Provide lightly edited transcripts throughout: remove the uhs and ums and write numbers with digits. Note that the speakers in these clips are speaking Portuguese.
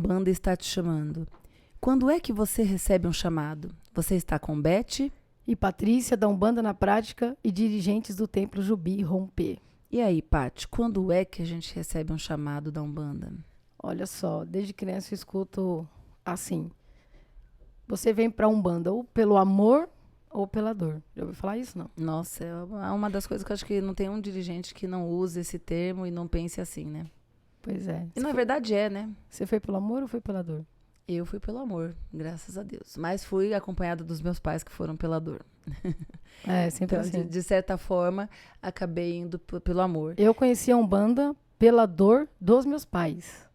Umbanda está te chamando. Quando é que você recebe um chamado? Você está com Beth e Patrícia da Umbanda na Prática e dirigentes do Templo Jubi Romper. E aí, Paty, quando é que a gente recebe um chamado da Umbanda? Olha só, desde criança eu escuto assim. Você vem pra Umbanda ou pelo amor ou pela dor. Já ouviu falar isso, não? Nossa, é uma das coisas que eu acho que não tem um dirigente que não use esse termo e não pense assim, né? Pois é. E na verdade é, né? Você foi pelo amor ou foi pela dor? Eu fui pelo amor, graças a Deus. Mas fui acompanhada dos meus pais que foram pela dor. É, sempre Então, assim. de certa forma, acabei indo pelo amor. Eu conheci a Umbanda pela dor dos meus pais.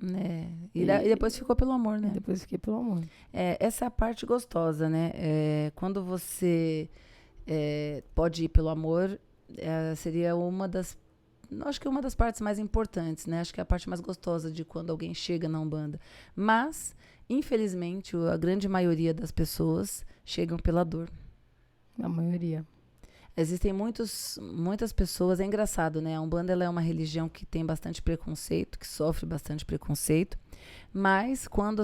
Né? E depois ficou pelo amor, né? Depois fiquei pelo amor. Essa é a parte gostosa, né? Quando você pode ir pelo amor, seria acho que uma das partes mais importantes, né? Acho que é a parte mais gostosa de quando alguém chega na Umbanda. Mas, infelizmente, a grande maioria das pessoas chegam pela dor. A maioria. Existem muitas pessoas, é engraçado, né? A Umbanda ela é uma religião que tem bastante preconceito, que sofre bastante preconceito, mas quando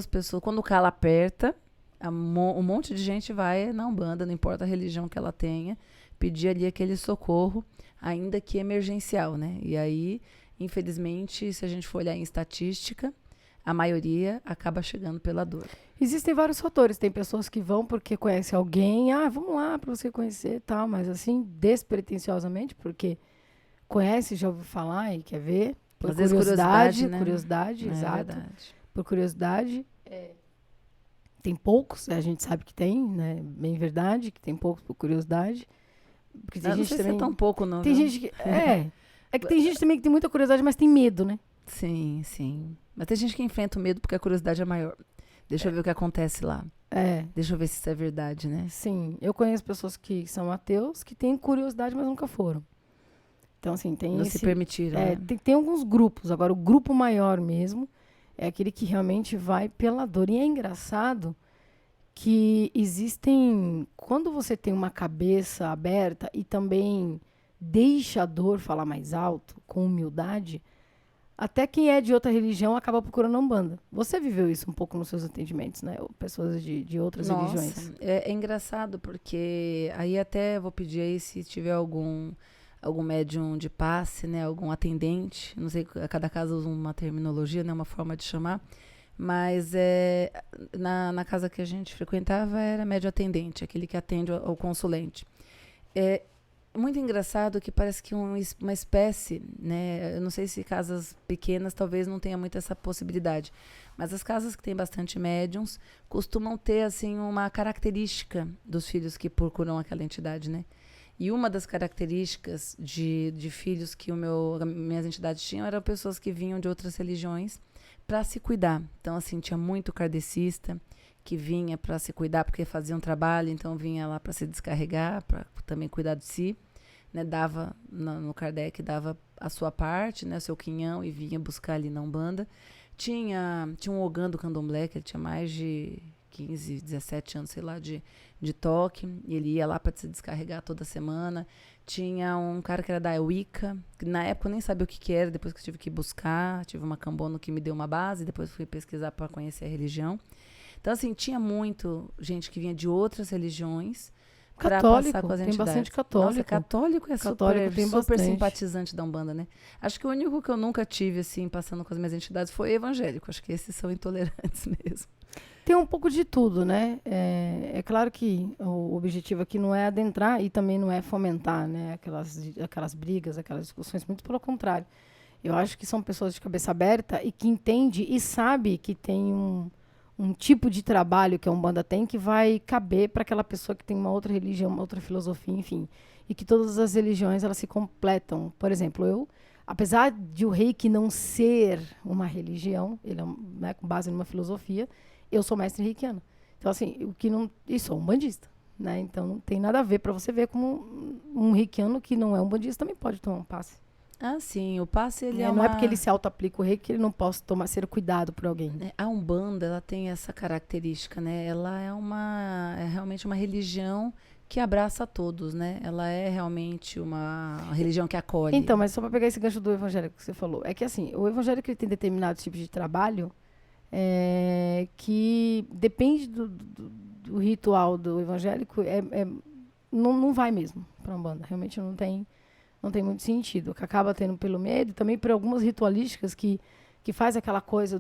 o calo aperta, um monte de gente vai na Umbanda, não importa a religião que ela tenha, pedir ali aquele socorro, ainda que emergencial, né? E aí, infelizmente, se a gente for olhar em estatística, a maioria acaba chegando pela dor. Existem vários fatores. Tem pessoas que vão porque conhecem alguém. Vamos lá para você conhecer e tal. Mas assim, despretensiosamente, porque conhece, já ouviu falar e quer ver. Por Às vezes curiosidade, né? Curiosidade, exato. Verdade. Por curiosidade. Tem poucos, a gente sabe que tem, né? Bem verdade, que tem poucos por curiosidade. Porque tem não gente sei também... se é tão pouco, não. Tem viu? gente que... É que tem gente também que tem muita curiosidade, mas tem medo, né? Sim, sim. Mas tem gente que enfrenta o medo porque a curiosidade é maior. Deixa eu ver o que acontece lá. Deixa eu ver se isso é verdade, né? Sim. Eu conheço pessoas que são ateus, que têm curiosidade, mas nunca foram. Então, assim, tem Não se permitiram, né? Tem alguns grupos. Agora, o grupo maior mesmo é aquele que realmente vai pela dor. E é engraçado que existem... Quando você tem uma cabeça aberta e também deixa a dor falar mais alto, com humildade... Até quem é de outra religião acaba procurando a Umbanda. Você viveu isso um pouco nos seus atendimentos, né? Pessoas de outras religiões. É engraçado porque aí até vou pedir aí se tiver algum médium de passe, né? Algum atendente. Não sei, cada casa usa uma terminologia, né? Uma forma de chamar. Mas na casa que a gente frequentava era médium atendente, aquele que atende ao consulente. É muito engraçado que parece que uma espécie, né? Eu não sei se casas pequenas talvez não tenha muito essa possibilidade, mas as casas que têm bastante médiums costumam ter assim uma característica dos filhos que procuram aquela entidade, né? E uma das características de filhos que minhas entidades tinham eram pessoas que vinham de outras religiões para se cuidar. Então, assim, tinha muito kardecista que vinha para se cuidar porque fazia um trabalho, então vinha lá para se descarregar, para também cuidar de si, né? Dava no Kardec, dava a sua parte, né? O seu quinhão e vinha buscar ali na Umbanda. Tinha um Ogã do Candomblé, que ele tinha mais de 15, 17 anos, sei lá, de toque, e ele ia lá para se descarregar toda semana. Tinha um cara que era da Wicca, que na época eu nem sabia o que era, depois que eu tive que buscar, tive uma cambono que me deu uma base, depois fui pesquisar para conhecer a religião. Então, assim, tinha muito gente que vinha de outras religiões para passar com as entidades. Tem bastante católico. Nossa, católico super simpatizante da Umbanda, né? Acho que o único que eu nunca tive, assim, passando com as minhas entidades foi evangélico. Acho que esses são intolerantes mesmo. Tem um pouco de tudo, né? É claro que o objetivo aqui não é adentrar e também não é fomentar, né? Aquelas brigas, aquelas discussões, muito pelo contrário. Eu acho que são pessoas de cabeça aberta e que entende e sabe que tem um tipo de trabalho que a Umbanda tem que vai caber para aquela pessoa que tem uma outra religião, uma outra filosofia, enfim. E que todas as religiões, elas se completam. Por exemplo, apesar de o Reiki não ser uma religião, ele é, né, com base numa filosofia, eu sou mestre reikiana. Então, assim, e sou umbandista, né? Então, não tem nada a ver para você ver como um reikiano que não é umbandista também pode tomar um passe. Ah, sim, o passe ele Não é porque ele se auto-aplica o reiki que ele não possa ser cuidado por alguém. A Umbanda, ela tem essa característica, né? Ela é realmente uma religião que abraça a todos, né? Ela é realmente uma religião que acolhe. Então, mas só para pegar esse gancho do evangélico que você falou, é que assim, o evangélico ele tem determinados tipos de trabalho que depende do ritual do evangélico, não vai mesmo para uma banda. Realmente não tem muito sentido. Que acaba tendo pelo medo, também por algumas ritualísticas que faz aquela coisa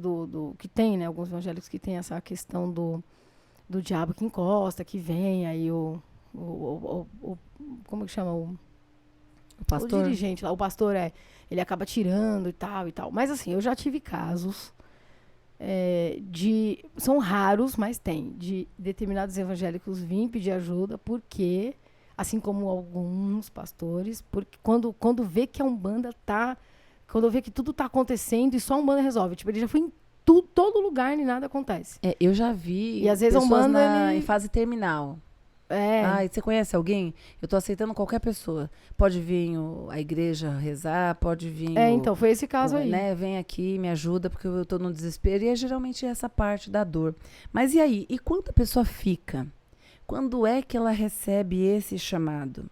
que tem, né? Alguns evangélicos que tem essa questão do diabo que encosta, que vem, aí como que chama? O pastor? O dirigente lá, o pastor ele acaba tirando e tal. Mas assim, eu já tive casos são raros, mas tem, de determinados evangélicos virem pedir ajuda, porque, assim como alguns pastores, porque quando vê que a Umbanda quando vê que tudo tá acontecendo e só a Umbanda resolve. Tipo, ele já foi em todo lugar e nada acontece. Eu já vi e às vezes pessoas a Umbanda, em fase terminal. E você conhece alguém? Eu tô aceitando qualquer pessoa. Pode vir a igreja rezar, pode vir... então, foi esse caso aí. Né? Vem aqui, me ajuda, porque eu tô no desespero. E é geralmente essa parte da dor. Mas e aí? E quando a pessoa fica? Quando é que ela recebe esse chamado?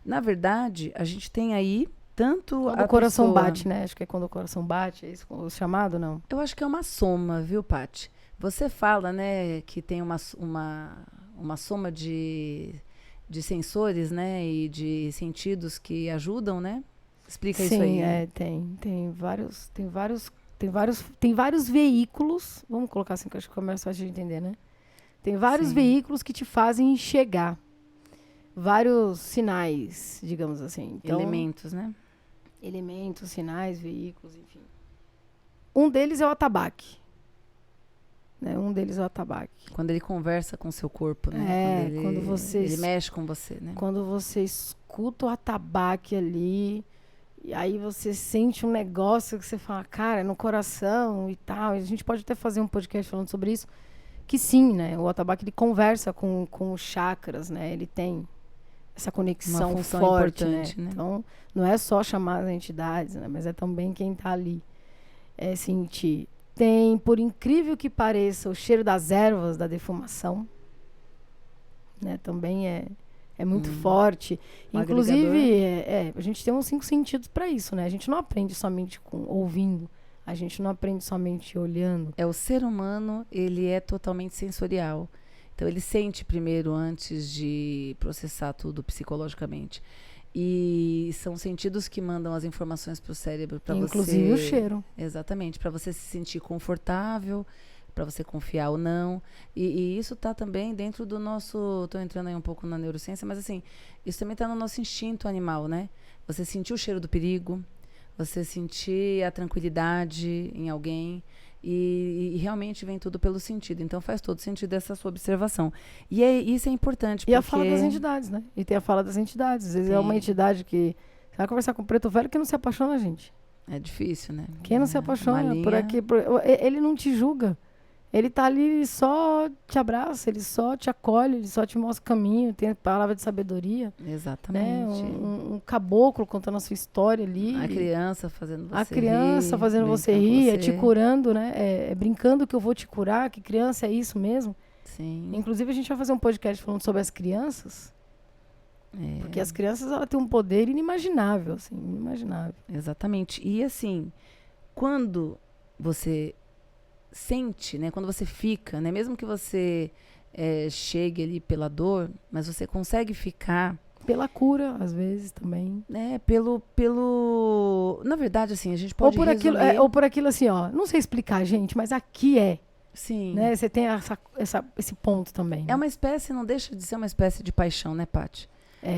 Na verdade, a gente tem aí tanto quando o coração bate, né? Acho que é quando o coração bate, é isso o chamado, não? Eu acho que é uma soma, viu, Paty? Você fala, né, que tem uma soma de sensores, né, e de sentidos que ajudam, né? Explica isso aí. Sim, tem vários veículos, vamos colocar assim, que eu acho que é mais fácil de entender, né? Tem vários veículos que te fazem enxergar vários sinais, digamos assim. Então, elementos, né? Elementos, sinais, veículos, enfim. Um deles é o atabaque. Né? Quando ele conversa com o seu corpo, né? Quando ele mexe com você, né? Quando você escuta o atabaque ali, e aí você sente um negócio que você fala, cara, no coração e tal. A gente pode até fazer um podcast falando sobre isso. Que sim, né? O atabaque, ele conversa com os chakras, né? Ele tem essa conexão forte, né? Então, não é só chamar as entidades, né? Mas é também quem está ali. Sentir. Tem, por incrível que pareça, o cheiro das ervas, da defumação. Né? Também é muito forte. Inclusive, a gente tem uns 5 sentidos para isso, né? A gente não aprende somente ouvindo. A gente não aprende somente olhando. O ser humano, ele é totalmente sensorial. Então, ele sente primeiro antes de processar tudo psicologicamente. E são sentidos que mandam as informações para o cérebro para você... Inclusive o cheiro. Exatamente, para você se sentir confortável, para você confiar ou não. E isso está também dentro do nosso... Estou entrando aí um pouco na neurociência, mas assim, isso também está no nosso instinto animal, né? Você sentir o cheiro do perigo, você sentir a tranquilidade em alguém... E realmente vem tudo pelo sentido. Então faz todo sentido essa sua observação. E isso é importante. E a fala das entidades, né? E tem a fala das entidades. Às vezes é uma entidade que... Você vai conversar com o preto velho que não se apaixona, gente. É difícil, né? Quem não se apaixona por aqui... Ele não te julga. Ele tá ali, ele só te abraça, ele só te acolhe, ele só te mostra o caminho, tem a palavra de sabedoria. Exatamente. Né? Um caboclo contando a sua história ali. A criança fazendo você rir. A criança fazendo você rir, te curando, né? Brincando que eu vou te curar, que criança é isso mesmo. Sim. Inclusive, a gente vai fazer um podcast falando sobre as crianças. Porque as crianças, elas têm um poder inimaginável, assim, inimaginável. Exatamente. E assim, quando você... sente, né? Quando você fica, né? Mesmo que você chegue ali pela dor, mas você consegue ficar... Pela cura, às vezes, também. Né? Na verdade, assim, a gente pode resumir... Ou por aquilo assim, ó. Não sei explicar, gente, mas aqui é. Sim. Né? Você tem esse ponto também. Né? É uma espécie, não deixa de ser uma espécie de paixão, né, Paty?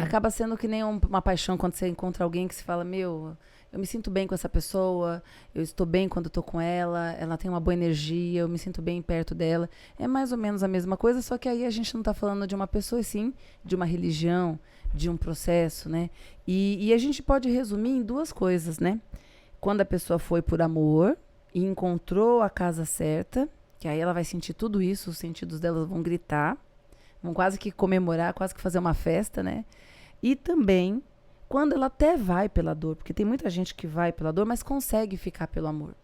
Acaba sendo que nem uma paixão quando você encontra alguém que se fala, eu me sinto bem com essa pessoa, eu estou bem quando estou com ela tem uma boa energia, eu me sinto bem perto dela. É mais ou menos a mesma coisa, só que aí a gente não está falando de uma pessoa, sim, de uma religião, de um processo, né? E a gente pode resumir em 2 coisas, né? Quando a pessoa foi por amor e encontrou a casa certa, que aí ela vai sentir tudo isso, os sentidos dela vão gritar, vão quase que comemorar, quase que fazer uma festa, né? E também... quando ela até vai pela dor, porque tem muita gente que vai pela dor, mas consegue ficar pelo amor.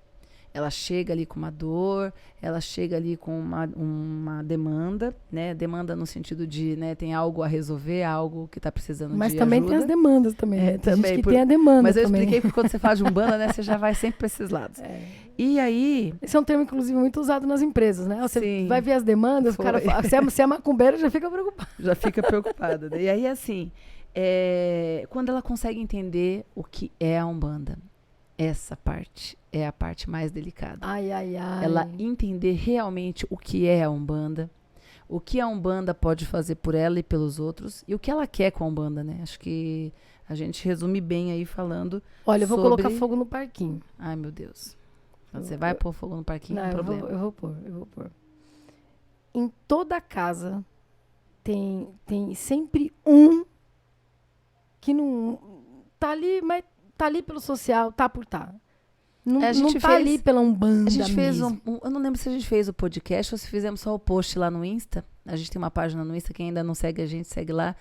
Ela chega ali com uma dor, ela chega ali com uma demanda, né? Demanda no sentido de, né, tem algo a resolver, algo que está precisando Mas de também ajuda. tem as demandas também. É, Tem também, gente que tem a demanda mas eu também. expliquei porque quando você fala de Umbanda, né, você já vai sempre para esses lados. E aí... Esse é um termo, inclusive, muito usado nas empresas, né? Você Sim, vai ver as demandas, o cara fala, se é macumbeira, já fica preocupado. Já fica preocupada. Né? E aí, assim, quando ela consegue entender o que é a Umbanda, essa parte é a parte mais delicada. Ai. Ela entender realmente o que é a Umbanda, o que a Umbanda pode fazer por ela e pelos outros, e o que ela quer com a Umbanda, né? Acho que a gente resume bem aí falando. Olha, eu vou colocar fogo no parquinho. Ai, meu Deus. Você vai pôr fogo no parquinho? Não, é um problema. Eu vou pôr. Em toda casa tem sempre um que não tá ali, mas tá ali pelo social, tá por tá. Não tá ali pela Umbanda. A gente fez mesmo. eu não lembro se a gente fez o podcast ou se fizemos só o post lá no Insta. A gente tem uma página no Insta, quem ainda não segue a gente, segue lá,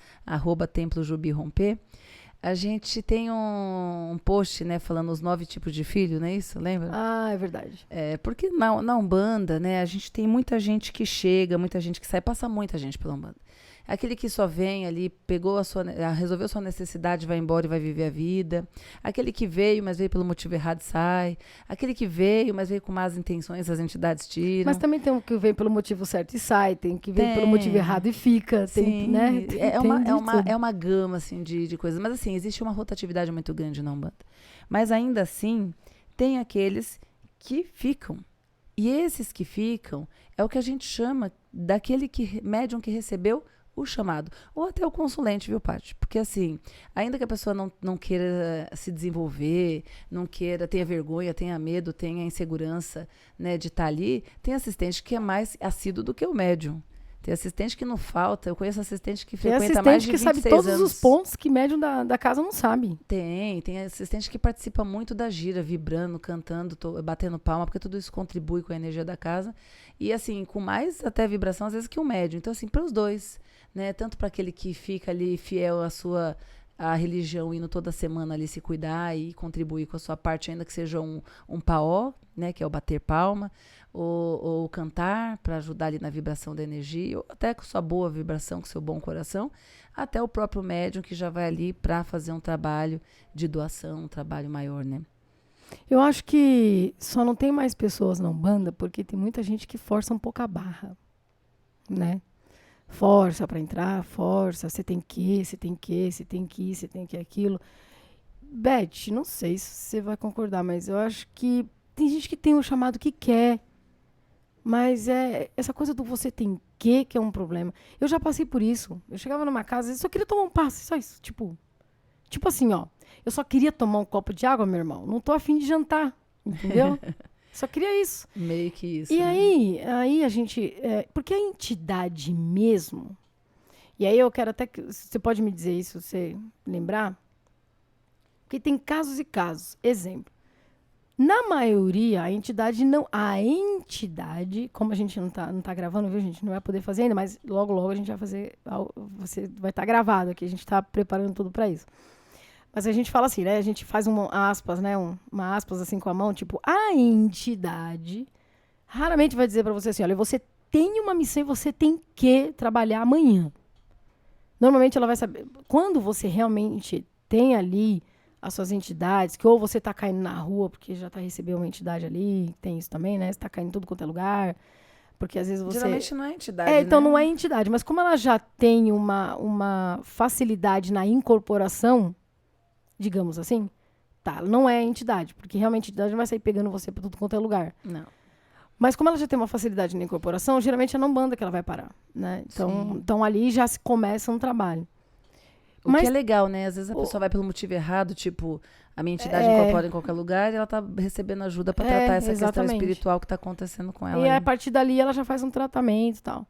@TemploJubiRomper. A gente tem um post, né, falando os 9 tipos de filho, não é isso? Lembra? Ah, é verdade. Porque na Umbanda, né, a gente tem muita gente que chega, muita gente que sai, passa muita gente pela Umbanda. Aquele que só vem ali, resolveu sua necessidade, vai embora e vai viver a vida. Aquele que veio, mas veio pelo motivo errado e sai. Aquele que veio, mas veio com más intenções, as entidades tiram. Mas também tem um que vem pelo motivo certo e sai, tem que vem pelo motivo errado e fica. Sim, tem, né? É uma gama assim, de coisas. Mas assim, existe uma rotatividade muito grande na Umbanda. Mas ainda assim, tem aqueles que ficam. E esses que ficam é o que a gente chama daquele médium que recebeu o chamado. Ou até o consulente, viu, Paty? Porque assim, ainda que a pessoa não queira se desenvolver, não queira, tenha vergonha, tenha medo, tenha insegurança, né, de estar ali, tem assistente que é mais assíduo do que o médium. Tem assistente que não falta. Eu conheço assistente que frequenta mais de 26 anos. Tem assistente que sabe todos os pontos que médium da casa não sabe. Tem assistente que participa muito da gira, vibrando, cantando, batendo palma, porque tudo isso contribui com a energia da casa. E assim, com mais até vibração, às vezes, que o médium. Então, assim, para os dois, né? Tanto para aquele que fica ali fiel à religião, indo toda semana ali se cuidar e contribuir com a sua parte, ainda que seja um paó, né? Que é o bater palma, ou cantar para ajudar ali na vibração da energia, ou até com sua boa vibração, com seu bom coração, até o próprio médium que já vai ali para fazer um trabalho de doação, um trabalho maior, né? Eu acho que só não tem mais pessoas na Umbanda porque tem muita gente que força um pouco a barra, né? Força para entrar, força, você tem que aquilo. Beth, não sei se você vai concordar, mas eu acho que tem gente que tem o chamado que quer, mas essa coisa do você tem que é um problema. Eu já passei por isso. Eu chegava numa casa e só queria tomar um passe, só isso. Tipo assim, ó. Eu só queria tomar um copo de água, meu irmão. Não tô afim de jantar, entendeu? Só queria isso. Meio que isso. E né? aí a gente... porque a entidade mesmo... E aí eu quero até que... Você pode me dizer isso, você lembrar? Porque tem casos e casos. Exemplo. Na maioria, a entidade... Como a gente não tá gravando, viu, gente? Não vai poder fazer ainda, mas logo a gente vai fazer... Você vai estar gravado aqui. A gente tá preparando tudo para isso. Mas a gente fala assim, né? A gente faz uma aspas, né? Uma aspas assim com a mão, tipo, a entidade raramente vai dizer para você assim, olha, você tem uma missão e você tem que trabalhar amanhã. Normalmente ela vai saber, quando você realmente tem ali as suas entidades, que ou você tá caindo na rua porque já tá recebendo uma entidade ali, tem isso também, né? Você tá caindo em tudo quanto é lugar, porque às vezes você... Geralmente não é entidade, então né? não é entidade, mas como ela já tem uma facilidade na incorporação, digamos assim, tá, não é entidade, porque realmente a entidade não vai sair pegando você para tudo quanto é lugar. Não. Mas como ela já tem uma facilidade na incorporação, geralmente é na Umbanda que ela vai parar, né? Então ali já se começa um trabalho. O que é legal, né? Às vezes a pessoa vai pelo motivo errado, tipo, a minha entidade incorpora em qualquer lugar e ela tá recebendo ajuda para tratar essa questão espiritual que tá acontecendo com ela. E a partir dali ela já faz um tratamento e tal.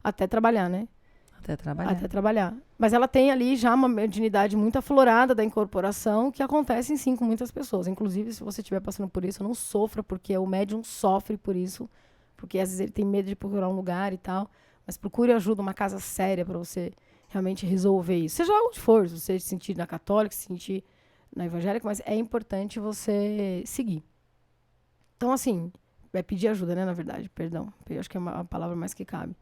Até trabalhar, né? Até trabalhar. Mas ela tem ali já uma mediunidade muito aflorada da incorporação, que acontece sim com muitas pessoas. Inclusive, se você estiver passando por isso, não sofra, porque o médium sofre por isso, porque às vezes ele tem medo de procurar um lugar e tal. Mas procure ajuda, uma casa séria para você realmente resolver isso. Seja onde for, se você se sentir na católica, se sentir na evangélica, mas é importante você seguir. Então, assim, é pedir ajuda, né, na verdade, perdão. Eu acho que é a palavra mais que cabe.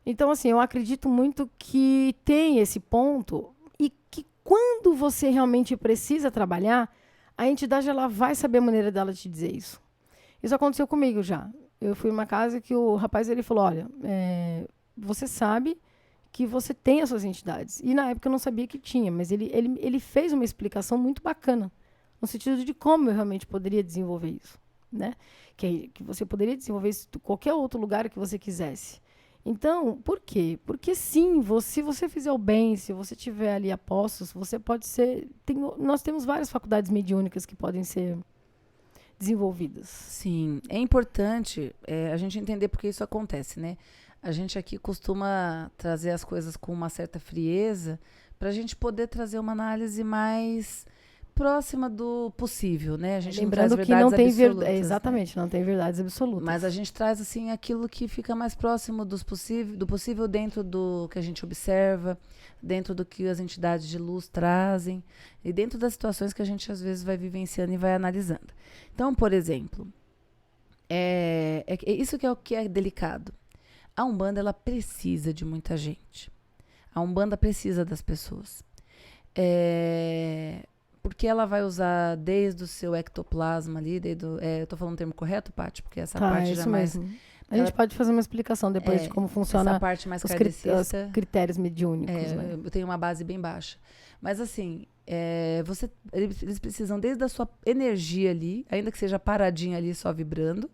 Então, assim, eu acredito muito que tem esse ponto e que quando você realmente precisa trabalhar, a entidade ela vai saber a maneira dela te dizer isso. Isso aconteceu comigo já. Eu fui numa casa que o rapaz ele falou, olha, você sabe que você tem as suas entidades. E na época eu não sabia que tinha, mas ele fez uma explicação muito bacana, no sentido de como eu realmente poderia desenvolver isso, né? Que você poderia desenvolver isso em qualquer outro lugar que você quisesse. Então, por quê? Porque sim, se você fizer o bem, se você tiver ali apostos, você pode ser... nós temos várias faculdades mediúnicas que podem ser desenvolvidas. Sim, é importante a gente entender por que isso acontece, né? A gente aqui costuma trazer as coisas com uma certa frieza para a gente poder trazer uma análise mais próxima do possível, né? A gente Lembrando não traz que não tem absolutas, verdade, exatamente, não tem verdades absolutas. Mas a gente traz assim aquilo que fica mais próximo do possível dentro do que a gente observa, dentro do que as entidades de luz trazem e dentro das situações que a gente às vezes vai vivenciando e vai analisando. Então, por exemplo, isso que é o que é delicado. A Umbanda ela precisa de muita gente. A Umbanda precisa das pessoas. Porque ela vai usar desde o seu ectoplasma ali, eu tô falando o termo correto, Paty? Porque essa parte já mais... Mesmo. A gente pode fazer uma explicação depois de como funciona essa parte mais os kardecista, critérios mediúnicos. Né? Eu tenho uma base bem baixa. Mas assim, eles precisam desde a sua energia ali, ainda que seja paradinha ali, só vibrando,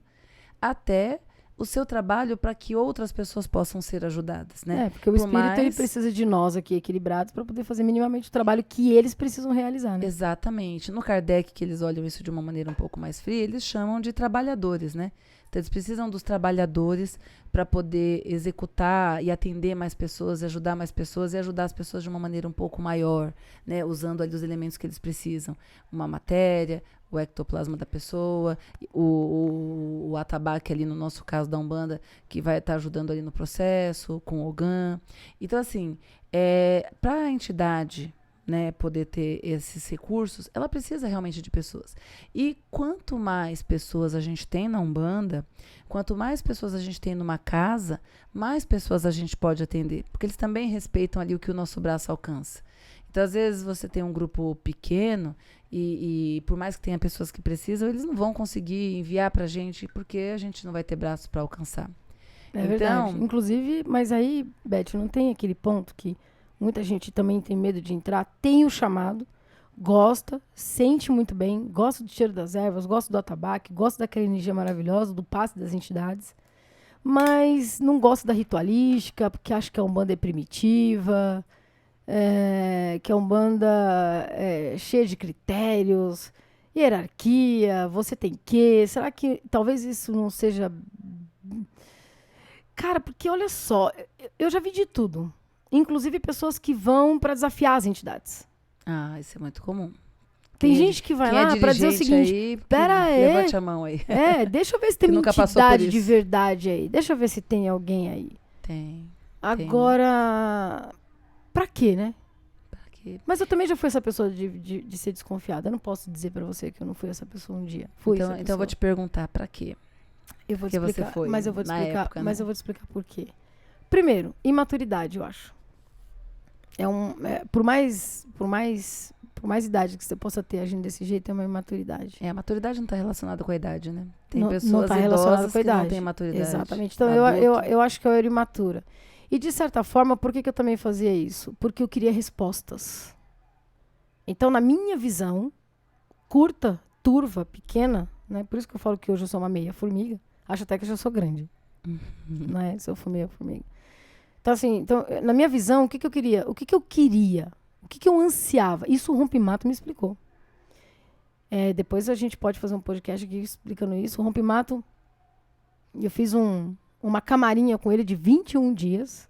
até o seu trabalho para que outras pessoas possam ser ajudadas, né? Porque o espírito ele precisa de nós aqui equilibrados para poder fazer minimamente o trabalho que eles precisam realizar, né? Exatamente. No Kardec, que eles olham isso de uma maneira um pouco mais fria, eles chamam de trabalhadores, né? Então, eles precisam dos trabalhadores para poder executar e atender mais pessoas, ajudar mais pessoas e ajudar as pessoas de uma maneira um pouco maior, né? Usando ali os elementos que eles precisam. Uma matéria, o ectoplasma da pessoa, o atabaque ali, no nosso caso da Umbanda, que vai estar ajudando ali no processo, com o Ogã. Então, assim, para a entidade, né, poder ter esses recursos, ela precisa realmente de pessoas. E quanto mais pessoas a gente tem na Umbanda, quanto mais pessoas a gente tem numa casa, mais pessoas a gente pode atender. Porque eles também respeitam ali o que o nosso braço alcança. Então, às vezes, você tem um grupo pequeno e por mais que tenha pessoas que precisam, eles não vão conseguir enviar pra gente porque a gente não vai ter braços para alcançar. É verdade. Inclusive, mas aí, Beth, não tem aquele ponto que muita gente também tem medo de entrar, tem o chamado, gosta, sente muito bem, gosta do cheiro das ervas, gosta do atabaque, gosta daquela energia maravilhosa, do passe das entidades, mas não gosta da ritualística, porque acha que a Umbanda é primitiva, que a Umbanda é cheia de critérios, hierarquia, você tem que... Será que talvez isso não seja... Cara, porque olha só, eu já vi de tudo. Inclusive pessoas que vão para desafiar as entidades. Ah, isso é muito comum. Tem gente que vai lá para dizer o seguinte, levante a mão aí. Deixa eu ver se tem uma entidade de verdade aí. Deixa eu ver se tem alguém aí. Tem. Agora, pra quê, né? Pra quê? Mas eu também já fui essa pessoa de ser desconfiada. Eu não posso dizer pra você que eu não fui essa pessoa um dia. Então eu vou te perguntar, pra quê? Eu vou te explicar, você foi mas eu vou te explicar, época, mas né? eu vou te explicar por quê. Primeiro, imaturidade, eu acho. Por mais idade que você possa ter agindo desse jeito, é uma imaturidade. A maturidade não está relacionada com a idade, né? Tem pessoas não tá idosas que não têm maturidade. Exatamente. Então, eu acho que eu era imatura. E, de certa forma, por que eu também fazia isso? Porque eu queria respostas. Então, na minha visão, curta, turva, pequena, né? Por isso que eu falo que hoje eu sou uma meia formiga. Acho até que eu já sou grande. Não é? Se eu for meia formiga. Então, assim, na minha visão, o que eu queria? O que eu queria? O que eu ansiava? Isso o Rompimato me explicou. Depois a gente pode fazer um podcast aqui explicando isso. O Rompimato, eu fiz uma camarinha com ele de 21 dias,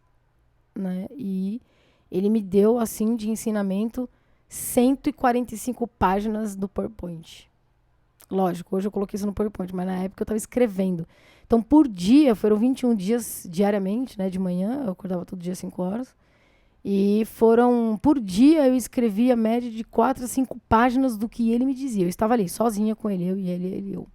né? E ele me deu, assim, de ensinamento, 145 páginas do PowerPoint. Lógico, hoje eu coloquei isso no PowerPoint, mas na época eu estava escrevendo. Então, por dia, foram 21 dias diariamente, né? De manhã, eu acordava todo dia 5 horas. E por dia, eu escrevia a média de 4 a 5 páginas do que ele me dizia. Eu estava ali, sozinha com ele, eu e ele e eu.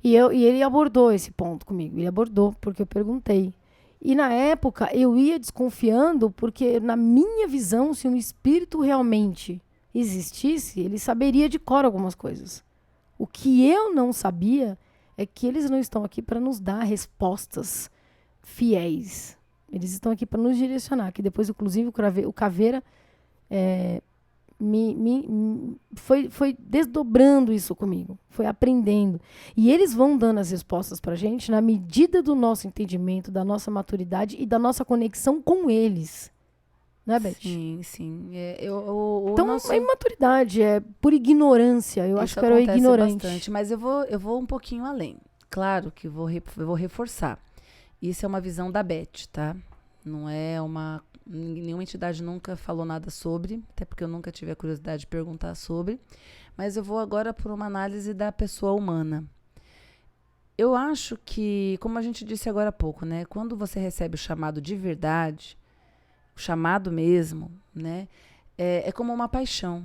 E ele abordou esse ponto comigo. Ele abordou, porque eu perguntei. E na época eu ia desconfiando, porque na minha visão, se um espírito realmente existisse, ele saberia de cor algumas coisas. O que eu não sabia é que eles não estão aqui para nos dar respostas fiéis. Eles estão aqui para nos direcionar. Que depois, inclusive, o Caveira foi desdobrando isso comigo. Foi aprendendo. E eles vão dando as respostas para a gente na medida do nosso entendimento, da nossa maturidade e da nossa conexão com eles. Não é, Beth? Sim, sim. Então, é imaturidade, é por ignorância. Eu acho que era ignorante. Bastante, mas eu vou um pouquinho além. Claro que eu vou reforçar. Isso é uma visão da Beth, tá? Não é nenhuma entidade nunca falou nada sobre, até porque eu nunca tive a curiosidade de perguntar sobre. Mas eu vou agora por uma análise da pessoa humana. Eu acho que, como a gente disse agora há pouco, né? Quando você recebe o chamado de verdade, o chamado mesmo, né? É como uma paixão.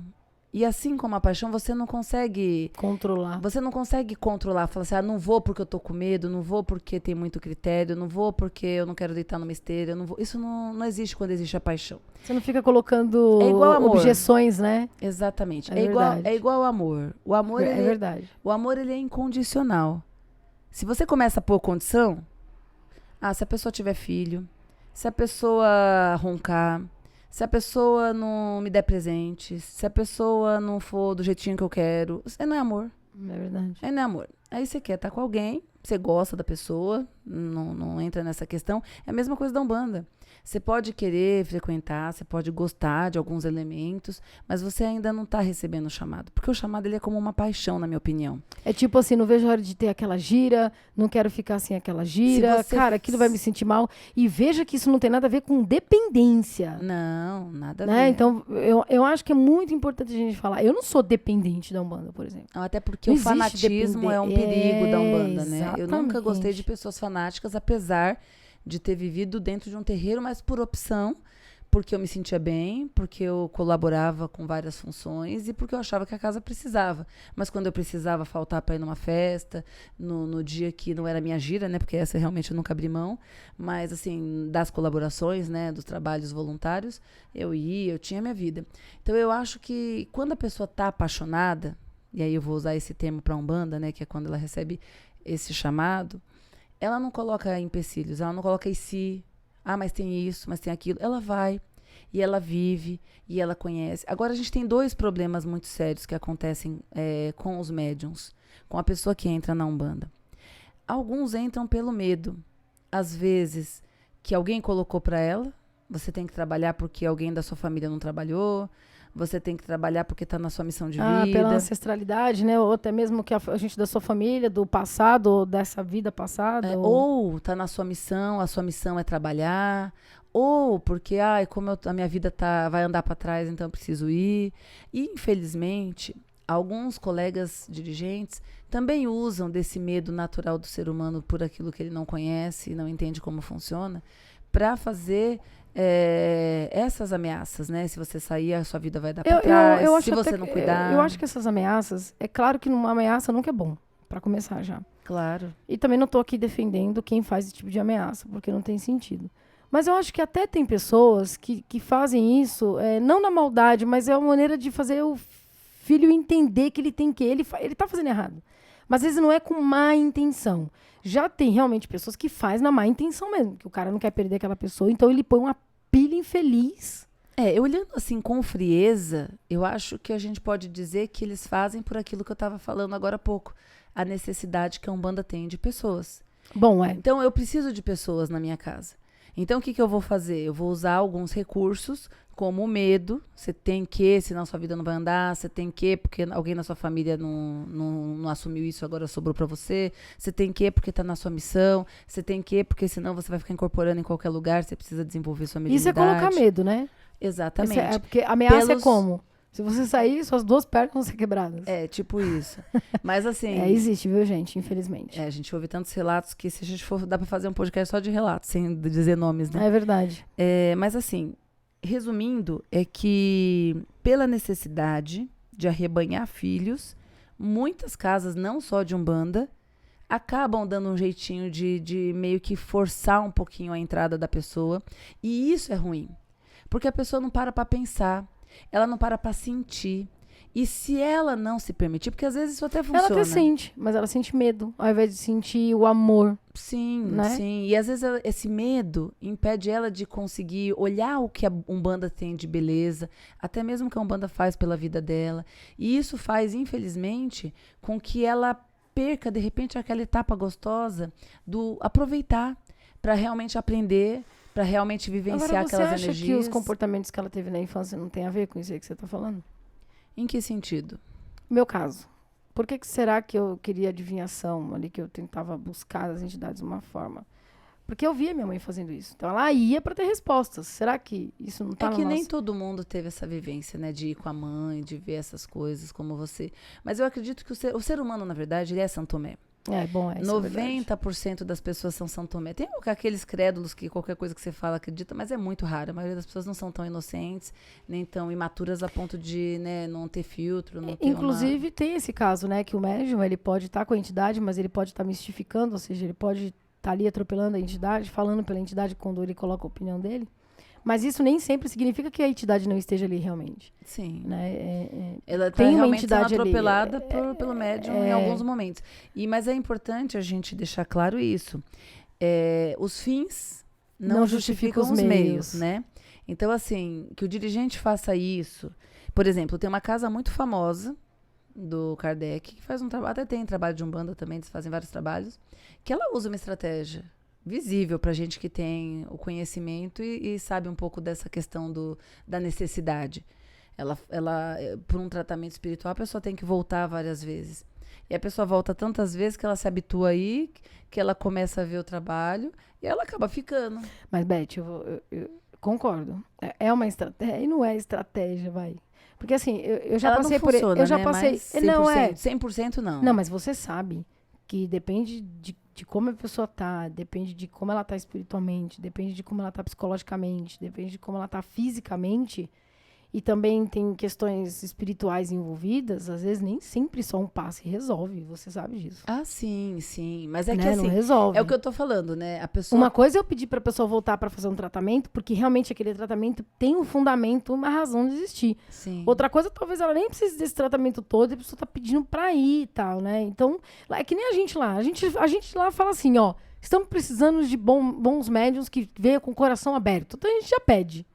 E assim como a paixão, você não consegue controlar. Você não consegue controlar. Falar assim, não vou porque eu tô com medo, não vou porque tem muito critério, não vou porque eu não quero deitar numa esteira, eu não vou. Isso não existe quando existe a paixão. Você não fica colocando objeções, né? Exatamente. É igual ao amor. O amor, é verdade. O amor, ele é incondicional. Se você começa a pôr condição, se a pessoa tiver filho, se a pessoa roncar, se a pessoa não me der presente, se a pessoa não for do jeitinho que eu quero, isso não é amor. É verdade. Não é amor. Aí você quer estar com alguém, você gosta da pessoa, não entra nessa questão. É a mesma coisa da Umbanda. Você pode querer frequentar, você pode gostar de alguns elementos, mas você ainda não está recebendo o chamado. Porque o chamado, ele é como uma paixão, na minha opinião. É tipo assim, não vejo a hora de ter aquela gira, não quero ficar sem aquela gira. Cara, aquilo vai me sentir mal. E veja que isso não tem nada a ver com dependência. Não, nada a ver. ver. Então, eu acho que é muito importante a gente falar. Eu não sou dependente da Umbanda, por exemplo. Não, até porque o fanatismo é um perigo da Umbanda, né? Exatamente. Eu nunca gostei de pessoas fanáticas, apesar de ter vivido dentro de um terreiro, mas por opção, porque eu me sentia bem, porque eu colaborava com várias funções e porque eu achava que a casa precisava. Mas quando eu precisava faltar para ir numa festa, no dia que não era minha gira, né? Porque essa realmente eu nunca abri mão, mas assim, das colaborações, né? Dos trabalhos voluntários, eu tinha minha vida. Então eu acho que quando a pessoa tá apaixonada, e aí eu vou usar esse termo para Umbanda, né? Que é quando ela recebe esse chamado, ela não coloca empecilhos, ela não coloca em si, mas tem isso, mas tem aquilo. Ela vai, e ela vive, e ela conhece. Agora, a gente tem 2 problemas muito sérios que acontecem com os médiums, com a pessoa que entra na Umbanda. Alguns entram pelo medo. Às vezes, que alguém colocou para ela, você tem que trabalhar porque alguém da sua família não trabalhou, você tem que trabalhar porque está na sua missão de vida. Pela ancestralidade, né? Ou até mesmo que a gente da sua família, do passado, ou dessa vida passada. Ou está na sua missão, a sua missão é trabalhar. Ou porque, como a minha vida vai andar para trás, então eu preciso ir. E, infelizmente, alguns colegas dirigentes também usam desse medo natural do ser humano por aquilo que ele não conhece e não entende como funciona, para fazer essas ameaças, né? Se você sair, a sua vida vai dar para trás. Se você não cuidar. Eu acho que essas ameaças, é claro que uma ameaça nunca é bom, para começar já. Claro. E também não estou aqui defendendo quem faz esse tipo de ameaça, porque não tem sentido. Mas eu acho que até tem pessoas que fazem isso, não na maldade, mas é uma maneira de fazer o filho entender que ele tem que... Ele tá fazendo errado. Mas às vezes não é com má intenção. Já tem realmente pessoas que fazem na má intenção mesmo, que o cara não quer perder aquela pessoa, então ele põe uma pilha infeliz. Olhando assim com frieza, eu acho que a gente pode dizer que eles fazem por aquilo que eu estava falando agora há pouco. A necessidade que a Umbanda tem de pessoas. Bom, Então, eu preciso de pessoas na minha casa. Então, o que eu vou fazer? Eu vou usar alguns recursos, como o medo. Você tem que, senão sua vida não vai andar. Você tem que, porque alguém na sua família não assumiu isso, agora sobrou para você. Você tem que, porque está na sua missão. Você tem que, porque senão você vai ficar incorporando em qualquer lugar. Você precisa desenvolver sua mediunidade. Isso é colocar medo, né? Exatamente. Porque ameaça é como? Se você sair, suas 2 pernas vão ser quebradas. Tipo isso. Mas assim... existe, viu, gente? Infelizmente. A gente ouve tantos relatos que se a gente for... Dá pra fazer um podcast só de relatos, sem dizer nomes, né? É verdade. Mas assim, resumindo, é que pela necessidade de arrebanhar filhos, muitas casas, não só de Umbanda, acabam dando um jeitinho de meio que forçar um pouquinho a entrada da pessoa. E isso é ruim. Porque a pessoa não para pra pensar, ela não para pra sentir. E se ela não se permitir, porque às vezes isso até funciona. Ela até sente, mas ela sente medo, ao invés de sentir o amor. Sim, né? sim. E às vezes esse medo impede ela de conseguir olhar o que a Umbanda tem de beleza, até mesmo o que a Umbanda faz pela vida dela. E isso faz, infelizmente, com que ela perca, de repente, aquela etapa gostosa do aproveitar para realmente aprender, para realmente vivenciar Agora, você aquelas acha energias. que os comportamentos que ela teve na infância não tem a ver com isso aí que você tá falando? Em que sentido? Meu caso. Por que será que eu queria adivinhação ali, que eu tentava buscar as entidades de uma forma? Porque eu via minha mãe fazendo isso. Então ela ia para ter respostas. Será que isso não tá É que no nem nosso... todo mundo teve essa vivência, né? De ir com a mãe, de ver essas coisas como você. Mas eu acredito que o ser humano, na verdade, ele é São Tomé. É, bom, é isso. 90% das pessoas são São Tomé. Tem aqueles crédulos que qualquer coisa que você fala acredita, mas é muito raro. A maioria das pessoas não são tão inocentes, nem tão imaturas a ponto de, né, não ter filtro, não ter Inclusive, tem esse caso, né? Que o médium, ele pode estar com a entidade, mas ele pode estar mistificando, ou seja, ele pode estar ali atropelando a entidade, falando pela entidade quando ele coloca a opinião dele. Mas isso nem sempre significa que a entidade não esteja ali realmente. Sim. Né? Ela está tem uma realmente sendo entidade atropelada pelo médium em alguns momentos. Mas é importante a gente deixar claro isso. Os fins não justificam os meios, né? Então, assim, que o dirigente faça isso. Por exemplo, tem uma casa muito famosa do Kardec, que faz um trabalho, até tem trabalho de Umbanda também, eles fazem vários trabalhos, que ela usa uma estratégia visível para gente que tem o conhecimento e sabe um pouco dessa questão da necessidade. Ela, por um tratamento espiritual, a pessoa tem que voltar várias vezes. E a pessoa volta tantas vezes que ela se habitua aí, que ela começa a ver o trabalho e ela acaba ficando. Mas, Beth, eu concordo. É uma estratégia, e não é estratégia, vai. Porque assim, eu já ela passei não funciona, por... Eu já né? passei... Mas 100%, não é... 100% não. Não, mas você sabe que depende de como a pessoa tá, depende de como ela tá espiritualmente, depende de como ela tá psicologicamente, depende de como ela tá fisicamente, e também tem questões espirituais envolvidas, às vezes nem sempre só um passe resolve, você sabe disso. Ah, sim, sim. Mas é né? que assim, não resolve. é o que eu tô falando, né? A pessoa... Uma coisa é eu pedir pra pessoa voltar pra fazer um tratamento, porque realmente aquele tratamento tem um fundamento, uma razão de existir. Sim. Outra coisa, talvez ela nem precise desse tratamento todo e a pessoa tá pedindo pra ir e tal, né? Então, é que nem a gente lá. A gente lá fala assim, ó, estamos precisando de bons médiuns que venham com o coração aberto. Então a gente já pede.